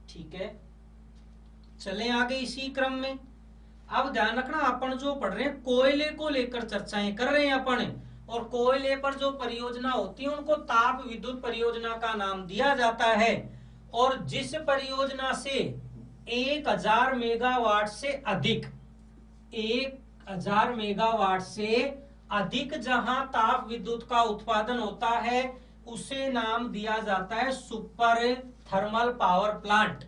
ठीक है, चलें आगे इसी क्रम में। अब ध्यान रखना, अपन जो पढ़ रहे हैं कोयले को लेकर चर्चाएं कर रहे हैं अपन, और कोयले पर जो परियोजना होती है उनको ताप विद्युत परियोजना का नाम दिया जाता है। और जिस परियोजना से 1000 मेगावाट से अधिक, 1000 मेगावाट से अधिक जहां ताप विद्युत का उत्पादन होता है उसे नाम दिया जाता है सुपर थर्मल पावर प्लांट।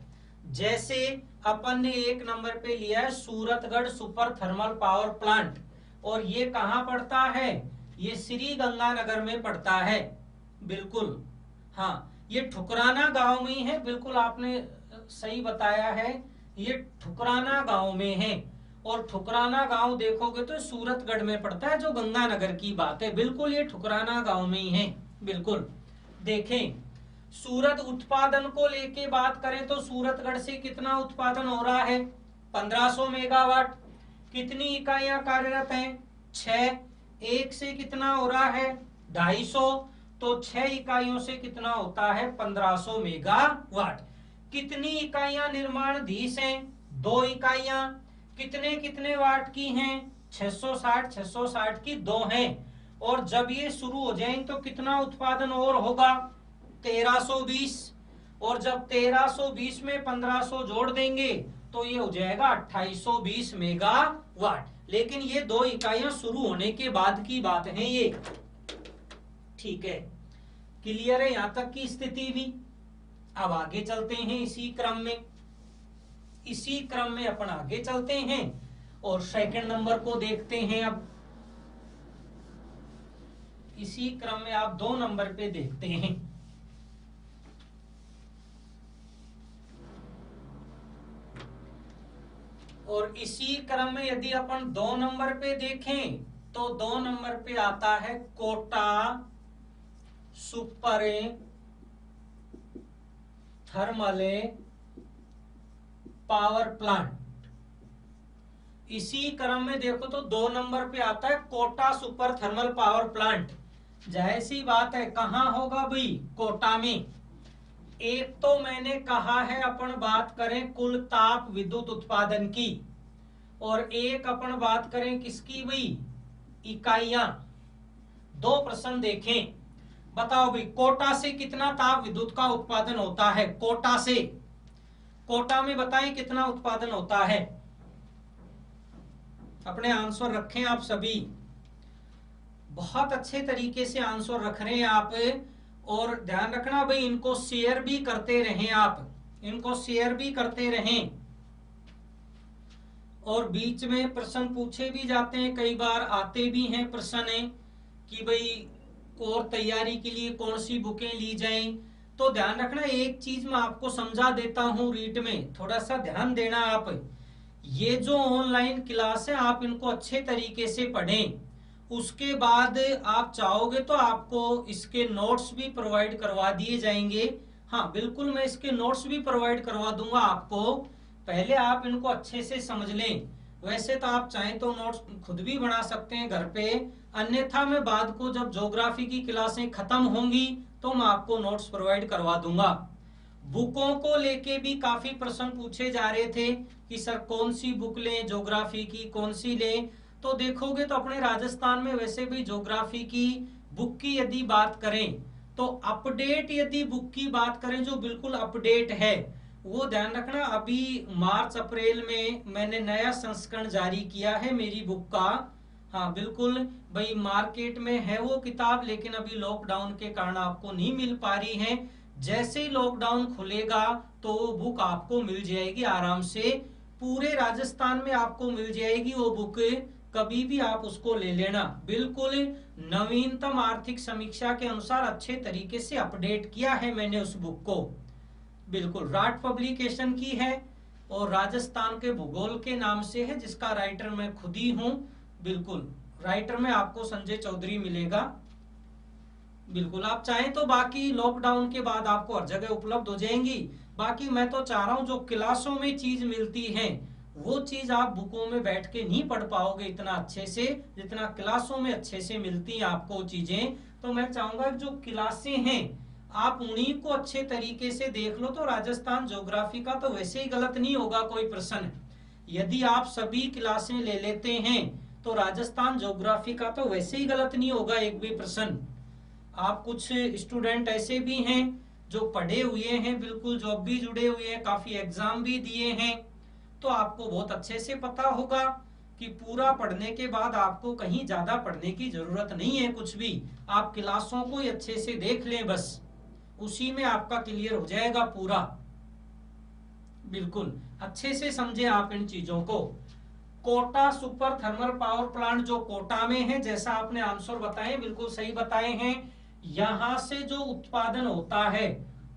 जैसे अपन ने 1 नंबर पे लिया है Suratgarh super thermal power plant, और ये कहां पड़ता है? ये श्री गंगानगर में पड़ता है। बिल्कुल, हाँ, ये ठुकराना गांव में ही है। बिल्कुल आपने सही बताया है, ये ठुकराना गांव में है। और ठुकराना गांव देखोगे तो सूरतगढ़ में पड़ता है, जो गंगानगर की बात है। बिल्कुल ये ठुकराना गांव में ही है। बिल्कुल देखें, सूरत उत्पादन को लेके बात करें तो सूरतगढ़ से कितना उत्पादन हो रहा है? 1500 मेगावाट। कितनी इकाइयां कार्यरत हैं? 6। एक से कितना हो रहा है? 250। तो 6 इकाइयों से कितना होता है? 1500 मेगावाट। कितनी इकाइयां निर्माणाधीश हैं? 2 इकाइयां। कितने कितने वाट की हैं? 660 की 2 हैं। और जब ये शुरू हो जाएंगे तो कितना उत्पादन और होगा? 1320। और जब 1320 में 1500 जोड़ देंगे तो ये हो जाएगा 2820 मेगावाट। लेकिन ये 2 इकाइयां शुरू होने के बाद की बात है ये। ठीक है, क्लियर है यहां तक की स्थिति भी? अब आगे चलते हैं इसी क्रम में अपन आगे चलते हैं और सेकंड नंबर को देखते हैं। अब इसी क्रम में आप 2 नंबर पे देखते हैं। और इसी क्रम में यदि अपन 2 नंबर पे देखें तो 2 नंबर पे आता है Kota super thermal power plant. इसी क्रम में देखो तो 2 नंबर पे आता है Kota super thermal power plant. जाहिर सी बात है, कहां होगा भाई? कोटा में। एक तो मैंने कहा है अपन बात करें कुल ताप विद्युत उत्पादन की, और एक अपन बात करें किसकी भाई? इकाइयां। 2 प्रश्न देखें, बताओ भाई कोटा से कितना ताप विद्युत का उत्पादन होता है? कोटा से, कोटा में बताएं कितना उत्पादन होता है? अपने आंसर रखें आप सभी, बहुत अच्छे तरीके से आंसर रख रहे हैं आप। और ध्यान रखना भाई, इनको शेयर भी करते रहें आप। इनको शेयर भी करते रहें। और बीच में प्रश्न पूछे भी जाते हैं, कई बार आते भी हैं प्रश्न कि भाई और तैयारी के लिए कौन सी बुकें ली जाएं। तो ध्यान रखना, एक चीज मैं आपको समझा देता हूं, रीड में थोड़ा सा ध्यान देना। आप ये जो ऑनलाइन क्लास है आप इनको अच्छे तरीके से पढ़ें, उसके बाद आप चाहोगे तो आपको इसके नोट्स भी प्रोवाइड करवा दिए जाएंगे। हाँ बिल्कुल, मैं इसके नोट्स भी प्रोवाइड करवा दूंगा आपको। पहले आप इनको अच्छे से समझ लें। वैसे तो आप चाहें तो नोट्स खुद भी बना सकते हैं घर पे, अन्यथा मैं बाद को जब ज्योग्राफी की क्लासें खत्म होंगी तो मैं आपको नोट्स प्रोवाइड करवा दूंगा। बुकों को लेके भी काफी प्रश्न पूछे जा रहे थे कि सर कौन सी बुक लें, ज्योग्राफी की कौन सी लें। तो देखोगे तो अपने राजस्थान में वैसे भी ज्योग्राफी की बुक की यदि बात करें तो अपडेट, यदि बुक की बात करें जो बिल्कुल अपडेट है, वो ध्यान रखना, अभी मार्च अप्रैल में मैंने नया संस्करण जारी किया है मेरी बुक का। हाँ बिल्कुल भाई, मार्केट में है वो किताब, लेकिन अभी लॉकडाउन के कारण आपको नहीं मिल पा रही है। जैसे ही लॉकडाउन खुलेगा तो वो बुक आपको मिल जाएगी आराम से, पूरे राजस्थान में आपको मिल जाएगी वो बुक। कभी भी आप उसको ले लेना। बिल्कुल नवीनतम आर्थिक समीक्षा के अनुसार अच्छे तरीके से अपडेट किया है मैंने उस बुक को। बिल्कुल राट पब्लिकेशन की है और राजस्थान के भूगोल के नाम से है, जिसका राइटर मैं खुद ही हूं। बिल्कुल राइटर में आपको संजय चौधरी मिलेगा। बिल्कुल आप चाहें तो बाकी लॉकडाउन के बाद आपको हर जगह उपलब्ध हो जाएंगी। बाकी मैं तो चाह रहा हूं जो क्लासों में चीज मिलती है वो चीज आप बुकों में बैठ के नहीं पढ़ पाओगे इतना अच्छे से, जितना क्लासों में अच्छे से मिलती हैं आपको चीजें। तो मैं चाहूंगा जो क्लासें हैं आप उन्हीं को अच्छे तरीके से देख लो। तो राजस्थान ज्योग्राफी का तो वैसे ही गलत नहीं होगा कोई प्रश्न, यदि आप सभी क्लासें ले लेते हैं तो राजस्थान ज्योग्राफी का तो वैसे ही गलत नहीं होगा एक भी प्रश्न। आप कुछ स्टूडेंट ऐसे भी हैं जो पढ़े हुए हैं, बिल्कुल जॉब भी जुड़े हुए हैं, काफी एग्जाम भी दिए हैं, तो आपको बहुत अच्छे से पता होगा कि पूरा पढ़ने के बाद आपको कहीं ज्यादा पढ़ने की जरूरत नहीं है कुछ भी। आप क्लासों को ही अच्छे से देख लें, बस उसी में आपका क्लियर हो जाएगा पूरा। बिल्कुल अच्छे से समझे आप इन चीजों को। Kota super thermal power plant जो कोटा में है, जैसा आपने आंसर बताए बिल्कुल सही बताए हैं, यहां से जो उत्पादन होता है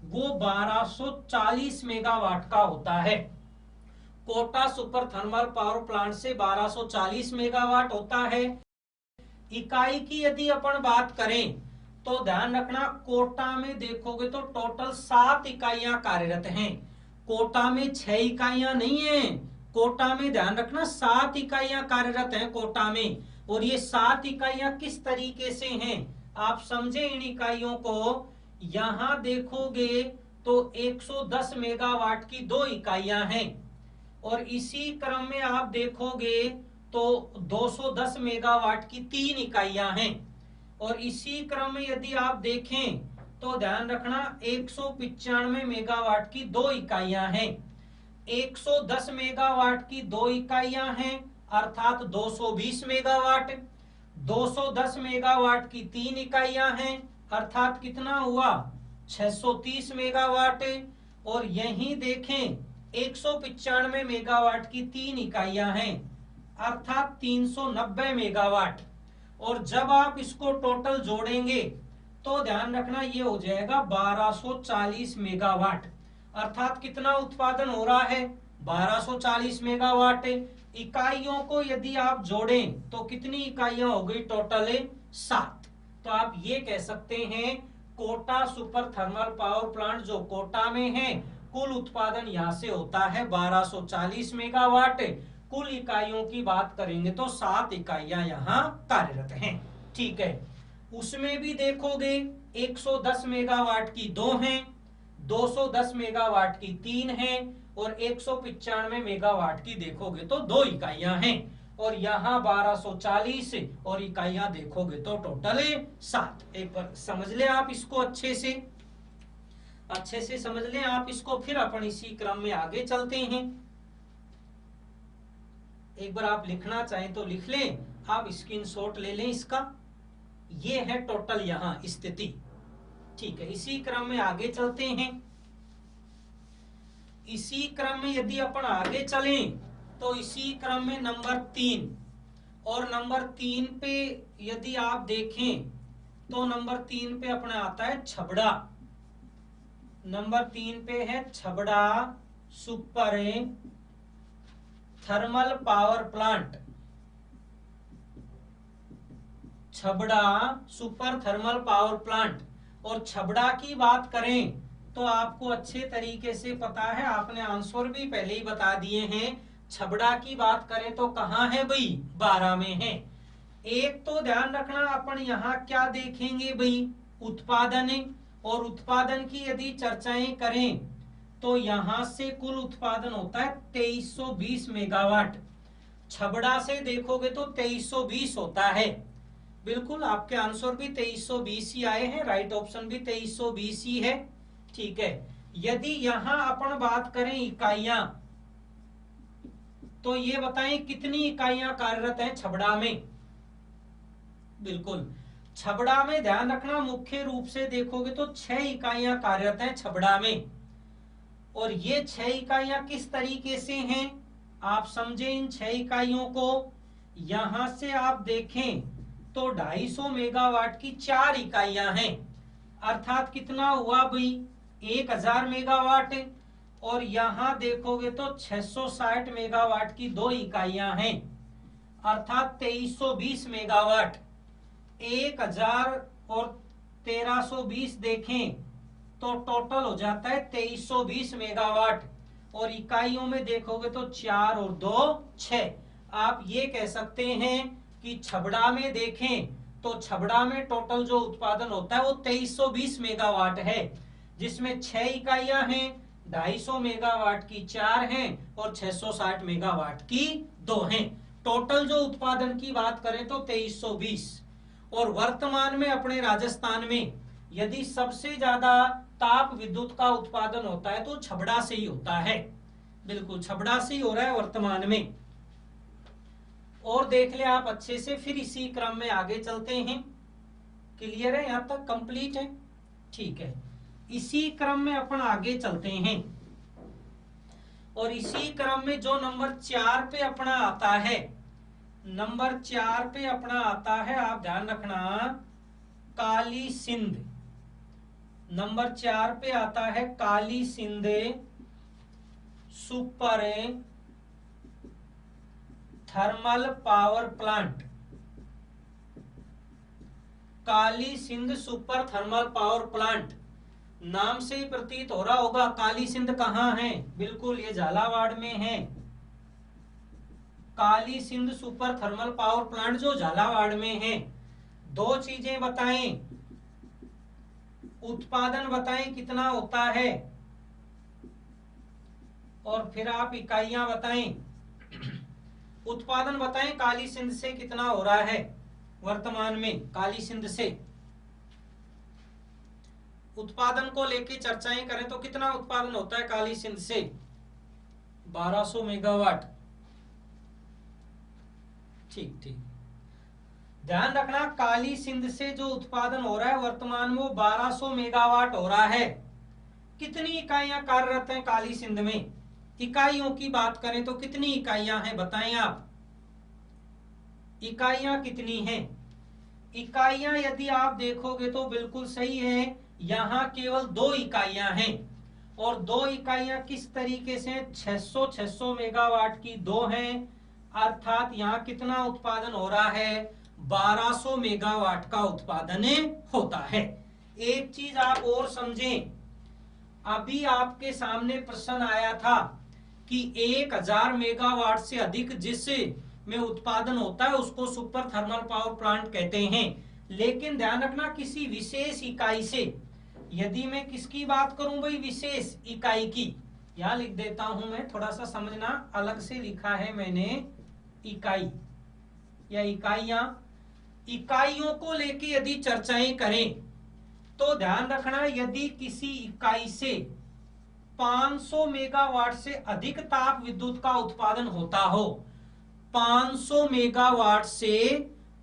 वो 1240 मेगावाट का होता है। Kota super thermal power plant से 1240 मेगावाट होता है। इकाई की यदि अपन बात करें तो ध्यान रखना, कोटा में देखोगे तो टोटल 7 इकाइयां कार्यरत हैं। कोटा में 6 इकाइयां नहीं है, कोटा में ध्यान रखना 7 इकाइयां कार्यरत हैं कोटा में। और ये 7 इकाइयां किस तरीके से हैं आप समझे इन इकाइयों को। यहां देखोगे तो 110 मेगावाट की 2 इकाइयां हैं, और इसी क्रम में आप देखोगे तो 210 मेगावाट की 3 इकाइयां हैं, और इसी क्रम में यदि आप देखें तो ध्यान रखना 195 मेगावाट की 2 इकाइयां हैं। 110 मेगावाट की 2 इकाइयां हैं अर्थात 220 मेगावाट। 210 मेगावाट की 3 इकाइयां हैं अर्थात कितना हुआ 630 मेगावाट। और यहीं देखें 195 मेगावाट की 3 इकाइयां हैं अर्थात 390 मेगावाट। और जब आप इसको टोटल जोड़ेंगे तो ध्यान रखना ये हो जाएगा 1240 मेगावाट। अर्थात कितना उत्पादन हो रहा है 1240 मेगावाट। इकाइयों को यदि आप जोड़ें तो कितनी इकाइयां हो गई टोटल 7। तो आप ये कह सकते हैं Kota super thermal power plant जो कोटा में है, कुल उत्पादन यहां से होता है 1240 मेगावाट। कुल इकाइयों की बात करेंगे तो 7 इकाइयां यहां कार्यरत हैं। ठीक है, उसमें भी देखोगे 110 मेगावाट की 2 हैं, 210 मेगावाट की 3 हैं, और 195 मेगावाट की देखोगे तो 2 इकाइयां हैं। और यहां 1240 और इकाइयां देखोगे तो टोटल 7। एक बार समझ ले आप इसको अच्छे से समझ लें आप इसको, फिर अपन इसी क्रम में आगे चलते हैं। एक बार आप लिखना चाहें तो लिख लें, आप स्क्रीनशॉट ले लें इसका। ये है टोटल यहां स्थिति। ठीक है, इसी क्रम में आगे चलते हैं। इसी क्रम में यदि अपन आगे चलें तो इसी क्रम में नंबर 3, और नंबर 3 पे यदि आप देखें तो नंबर 3 पे अपना आता है छबड़ा। नंबर 3 पे है Chhabra super thermal power plant. Chhabra super thermal power plant. और छबड़ा की बात करें तो आपको अच्छे तरीके से पता है, आपने आंसर भी पहले ही बता दिए हैं। छबड़ा की बात करें तो कहाँ है भाई, 12 में है। एक तो ध्यान रखना, अपन यहाँ क्या देखेंगे भाई, उत्पादन। और उत्पादन की यदि चर्चाएं करें तो यहां से कुल उत्पादन होता है 2320 मेगावाट। छबड़ा से देखोगे तो 2320 होता है। बिल्कुल आपके आंसर भी 2320 ही आए हैं, राइट ऑप्शन भी 2320 ही है। ठीक है, यदि यहां अपन बात करें इकाइयां, तो ये बताएं कितनी इकाइयां कार्यरत हैं छबड़ा में। बिल्कुल, छबड़ा में ध्यान रखना मुख्य रूप से देखोगे तो 6 इकाइयां कार्यरत हैं छबड़ा में। और ये 6 इकाइयां किस तरीके से हैं, आप समझे इन 6 इकाइयों को। यहां से आप देखें तो 250 मेगावाट की 4 इकाइयां हैं, अर्थात कितना हुआ भाई, 1000 मेगावाट। और यहां देखोगे तो 660 मेगावाट की 2 इकाइयां हैं, अर्थात 2320 मेगावाट। 1000 और 1320 देखें तो टोटल हो जाता है 2320 मेगावाट। और इकाइयों में देखोगे तो 4 और 2 6। आप ये कह सकते हैं कि छबड़ा में देखें तो छबड़ा में टोटल जो उत्पादन होता है वो 2320 मेगावाट है, जिसमें 6 इकाइयां हैं, 250 मेगावाट की 4 हैं और 660 मेगावाट की 2 हैं। टोटल जो उत्पादन की बात करें तो 2320। और वर्तमान में अपने राजस्थान में यदि सबसे ज्यादा ताप विद्युत का उत्पादन होता है तो छबड़ा से ही होता है। बिल्कुल छबड़ा से ही हो रहा है वर्तमान में। और देख ले आप अच्छे से, फिर इसी क्रम में आगे चलते हैं। क्लियर है, यहां तक कंप्लीट है। ठीक है, इसी क्रम में अपन आगे चलते हैं। और इसी क्रम में जो नंबर 4 पे अपना आता है, नंबर 4 पे अपना आता है, आप ध्यान रखना, काली सिंध। नंबर 4 पे आता है Kali Sindh super thermal power plant. Kali Sindh super thermal power plant नाम से ही प्रतीत हो रहा होगा। काली सिंध कहाँ है, बिल्कुल ये झालावाड़ में है। Kali Sindh super thermal power plant जो झालावाड़ में है। 2 चीजें बताएं, उत्पादन बताएं कितना होता है, और फिर आप इकाइयां बताएं। उत्पादन बताएं काली सिंध से कितना हो रहा है वर्तमान में। काली सिंध से उत्पादन को लेके चर्चाएं करें तो कितना उत्पादन होता है काली सिंध से, 1200 मेगावाट। ठीक ठीक, ध्यान रखना काली सिंध से जो उत्पादन हो रहा है वर्तमान में वो 1200 मेगावाट हो रहा है। कितनी इकाइयां कार्यरत हैं काली सिंध में, इकाइयों की बात करें तो कितनी इकाइयां हैं बताएं आप, इकाइयां कितनी हैं। इकाइयां यदि आप देखोगे तो बिल्कुल सही है, यहां केवल 2 इकाइयां हैं। और 2 इकाइयां किस तरीके से, 600 मेगावाट की 2 हैं, अर्थात यहां कितना उत्पादन हो रहा है, 1200 मेगावाट का उत्पादन होता है। एक चीज आप और समझें, अभी आपके सामने प्रश्न आया था कि 1000 मेगावाट से अधिक जिस में उत्पादन होता है उसको सुपर थर्मल पावर प्लांट कहते हैं। लेकिन ध्यान रखना किसी विशेष इकाई से, यदि मैं किसकी बात करूं भाई, विशेष इकाई की, यहां लिख देता हूं मैं, थोड़ा सा समझना, अलग से लिखा है मैंने इकाई या इकाइयां। इकाइयों को लेके यदि चर्चाएं करें तो ध्यान रखना, यदि किसी इकाई से 500 मेगावाट से अधिक ताप विद्युत का उत्पादन होता हो, 500 मेगावाट से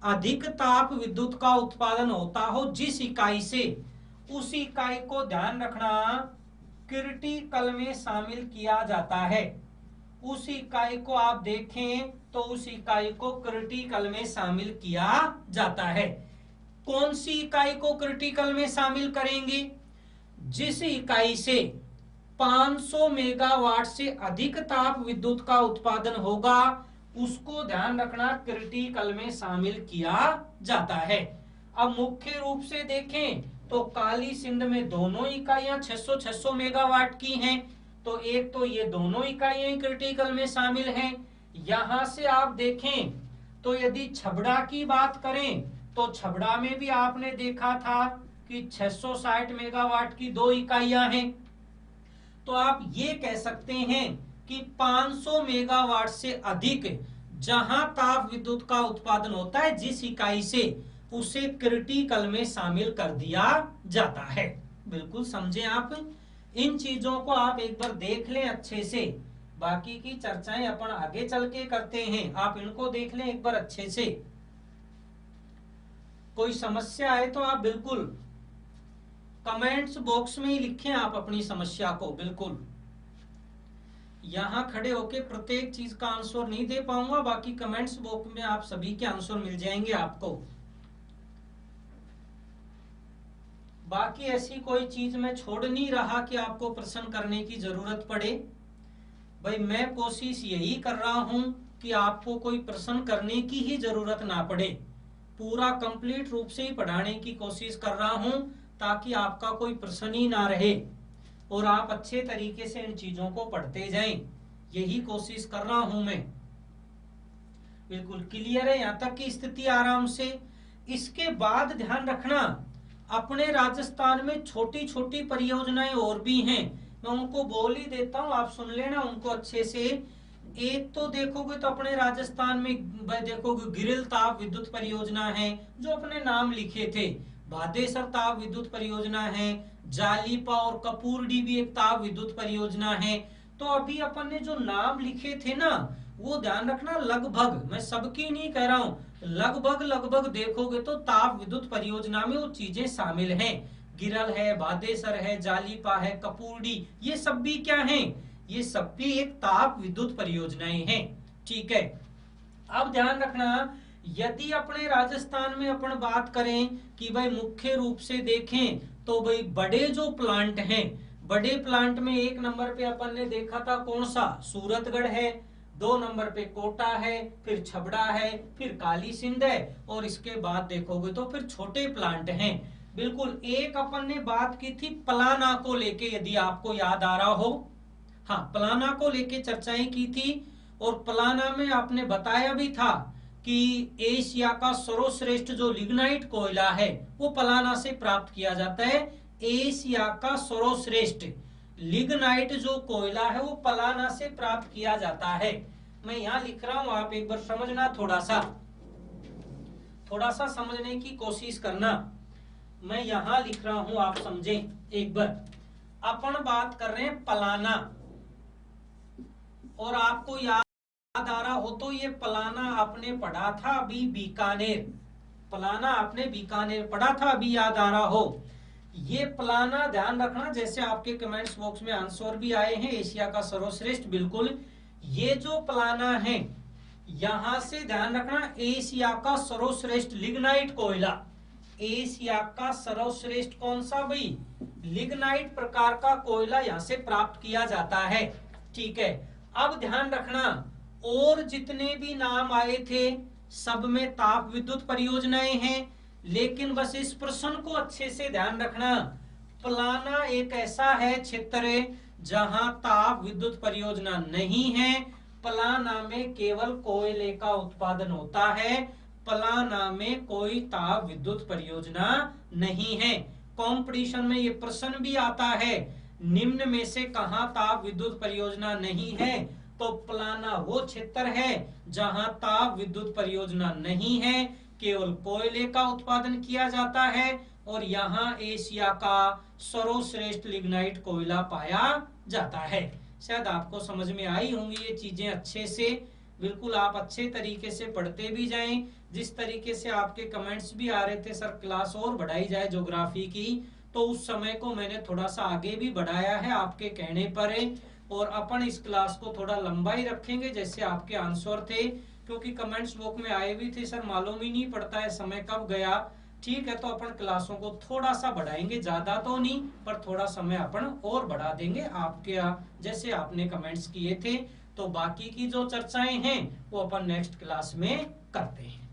अधिक ताप विद्युत का उत्पादन होता हो जिस इकाई से, उस इकाई को ध्यान रखना क्रिटिकल में शामिल किया जाता है। उस इकाई को आप देखें तो उस इकाई को क्रिटिकल में शामिल किया जाता है। कौन सी इकाई को क्रिटिकल में शामिल करेंगे? जिस इकाई से 500 मेगावाट से अधिक ताप विद्युत का उत्पादन होगा उसको ध्यान रखना क्रिटिकल में शामिल किया जाता है। अब मुख्य रूप से देखें तो काली सिंध में दोनों इकाइयां 600 मेगावाट की हैं, तो एक तो ये दोनों इकाइयां क्रिटिकल में शामिल हैं। यहां से आप देखें तो यदि छबड़ा की बात करें तो छबड़ा में भी आपने देखा था कि 660 मेगावाट की दो इकाइयां हैं। तो आप ये कह सकते हैं कि 500 मेगावाट से अधिक जहां ताप विद्युत का उत्पादन होता है जिस इकाई से, उसे क्रिटिकल में शामिल कर दिया जाता है। बिल्कुल समझें आप। इन चीजों को आप एक बार देख लें अच्छे से, बाकी की चर्चाएं अपन आगे चल के करते हैं। आप इनको देख लें एक बार अच्छे से। कोई समस्या आए तो आप बिल्कुल कमेंट्स बॉक्स में ही लिखें आप अपनी समस्या को। बिल्कुल यहां खड़े होके प्रत्येक चीज का आंसर नहीं दे पाऊंगा, बाकी कमेंट्स बॉक्स में आप सभी के आंसर मिल जाएंगे आपको। बाकी ऐसी कोई चीज मैं छोड़ नहीं रहा कि आपको प्रश्न करने की जरूरत पड़े। भाई मैं कोशिश यही कर रहा हूं कि आपको कोई प्रश्न करने की ही जरूरत ना पड़े। पूरा कंप्लीट रूप से ही पढ़ाने की कोशिश कर रहा हूं ताकि आपका कोई प्रश्न ही ना रहे और आप अच्छे तरीके से इन चीजों को पढ़ते जाएं। यही कोशिश कर रहा हूं मैं। बिल्कुल क्लियर है यहां तक की स्थिति आराम से। इसके बाद ध्यान रखना अपने राजस्थान में छोटी छोटी परियोजनाएं और भी हैं, मैं उनको बोल ही देता हूं, आप सुन लेना उनको अच्छे से। एक तो देखोगे तो अपने राजस्थान में देखोगे गिरिल ताप विद्युत परियोजना है जो अपने नाम लिखे थे, भादेसर ताप विद्युत परियोजना है, जालीपा और कपूरडी भी एक ताप विद्युत परियोजना है। तो अभी अपन ने जो नाम लिखे थे ना, वो ध्यान रखना लगभग, मैं सबकी नहीं कह रहा हूं, लगभग देखोगे तो ताप विद्युत परियोजना में वो चीजें शामिल हैं। गिरल है, भादेसर है, जालीपा है, कपूरडी, ये सब भी क्या हैं? ये सब भी एक ताप विद्युत परियोजनाएं हैं। ठीक है। अब ध्यान रखना यदि अपने राजस्थान में अपन बात करें कि भाई मुख्य रूप से देखें तो भाई बड़े जो प्लांट हैं, बड़े प्लांट में एक नंबर पे अपन ने देखा था कौन सा? सूरतगढ़ है, 2 नंबर पे कोटा है, फिर छबड़ा है, फिर काली सिंध है, और इसके बाद देखोगे तो फिर छोटे प्लांट हैं। बिल्कुल एक अपन ने बात की थी पलाना को लेके, यदि आपको याद आ रहा हो। हाँ, पलाना को लेके चर्चाएं की थी और पलाना में आपने बताया भी था कि एशिया का सर्वश्रेष्ठ जो लिग्नाइट कोयला है वो पलाना से प्राप्त किया जाता है। एशिया का सर्वश्रेष्ठ लिग्नाइट जो कोयला है वो पलाना से प्राप्त किया जाता है। मैं यहाँ लिख रहा हूं, आप एक बार समझना, थोड़ा सा समझने की कोशिश करना। मैं यहाँ लिख रहा हूं, आप समझें एक बार। अपन बात कर रहे हैं पलाना, और आपको याद आ रहा हो तो ये पलाना आपने पढ़ा था अभी बीकानेर, पलाना आपने बीकानेर पढ़ा था अभी, याद आ रहा हो। ये पलाना ध्यान रखना, जैसे आपके कमेंट्स बॉक्स में आंसर भी आए हैं, एशिया का सर्वश्रेष्ठ, बिल्कुल ये जो पलाना है यहां से ध्यान रखना एशिया का सर्वश्रेष्ठ लिग्नाइट कोयला, एशिया का सर्वश्रेष्ठ कौन सा भाई? लिग्नाइट प्रकार का कोयला यहां से प्राप्त किया जाता है। ठीक है। अब ध्यान रखना और जितने भी नाम आए थे सब में ताप विद्युत परियोजनाएं हैं, लेकिन बस इस प्रश्न को अच्छे से ध्यान रखना, पलाना एक ऐसा है क्षेत्र जहां ताप विद्युत परियोजना नहीं है। पलाना में केवल कोयले का उत्पादन होता है, पलाना में कोई ताप विद्युत परियोजना नहीं है। कंपटीशन में ये प्रश्न भी आता है, निम्न में से कहां ताप विद्युत परियोजना नहीं है? तो पलाना वो क्षेत्र है जहां ताप विद्युत परियोजना नहीं है, केवल कोयले का उत्पादन किया जाता है, और यहाँ एशिया का सर्वश्रेष्ठ लिग्नाइट कोयला पाया जाता है। शायद आपको समझ में आई होंगी ये चीजें अच्छे से। बिल्कुल आप अच्छे तरीके से पढ़ते भी जाएं। जिस तरीके से आपके कमेंट्स भी आ रहे थे सर क्लास और बढ़ाई जाए ज्योग्राफी की, तो उस समय को मैंने थोड़ा सा आगे भी बढ़ाया है आपके कहने पर है। और अपन इस क्लास को थोड़ा लंबा ही रखेंगे जैसे आपके आंसर थे, क्योंकि कमेंट्स बॉक्स में आए भी थे सर मालूम ही नहीं पड़ता है समय कब गया। ठीक है, तो अपन क्लासों को थोड़ा सा बढ़ाएंगे, ज्यादा तो नहीं पर थोड़ा समय अपन और बढ़ा देंगे आपके जैसे आपने कमेंट्स किए थे। तो बाकी की जो चर्चाएं हैं वो अपन नेक्स्ट क्लास में करते हैं।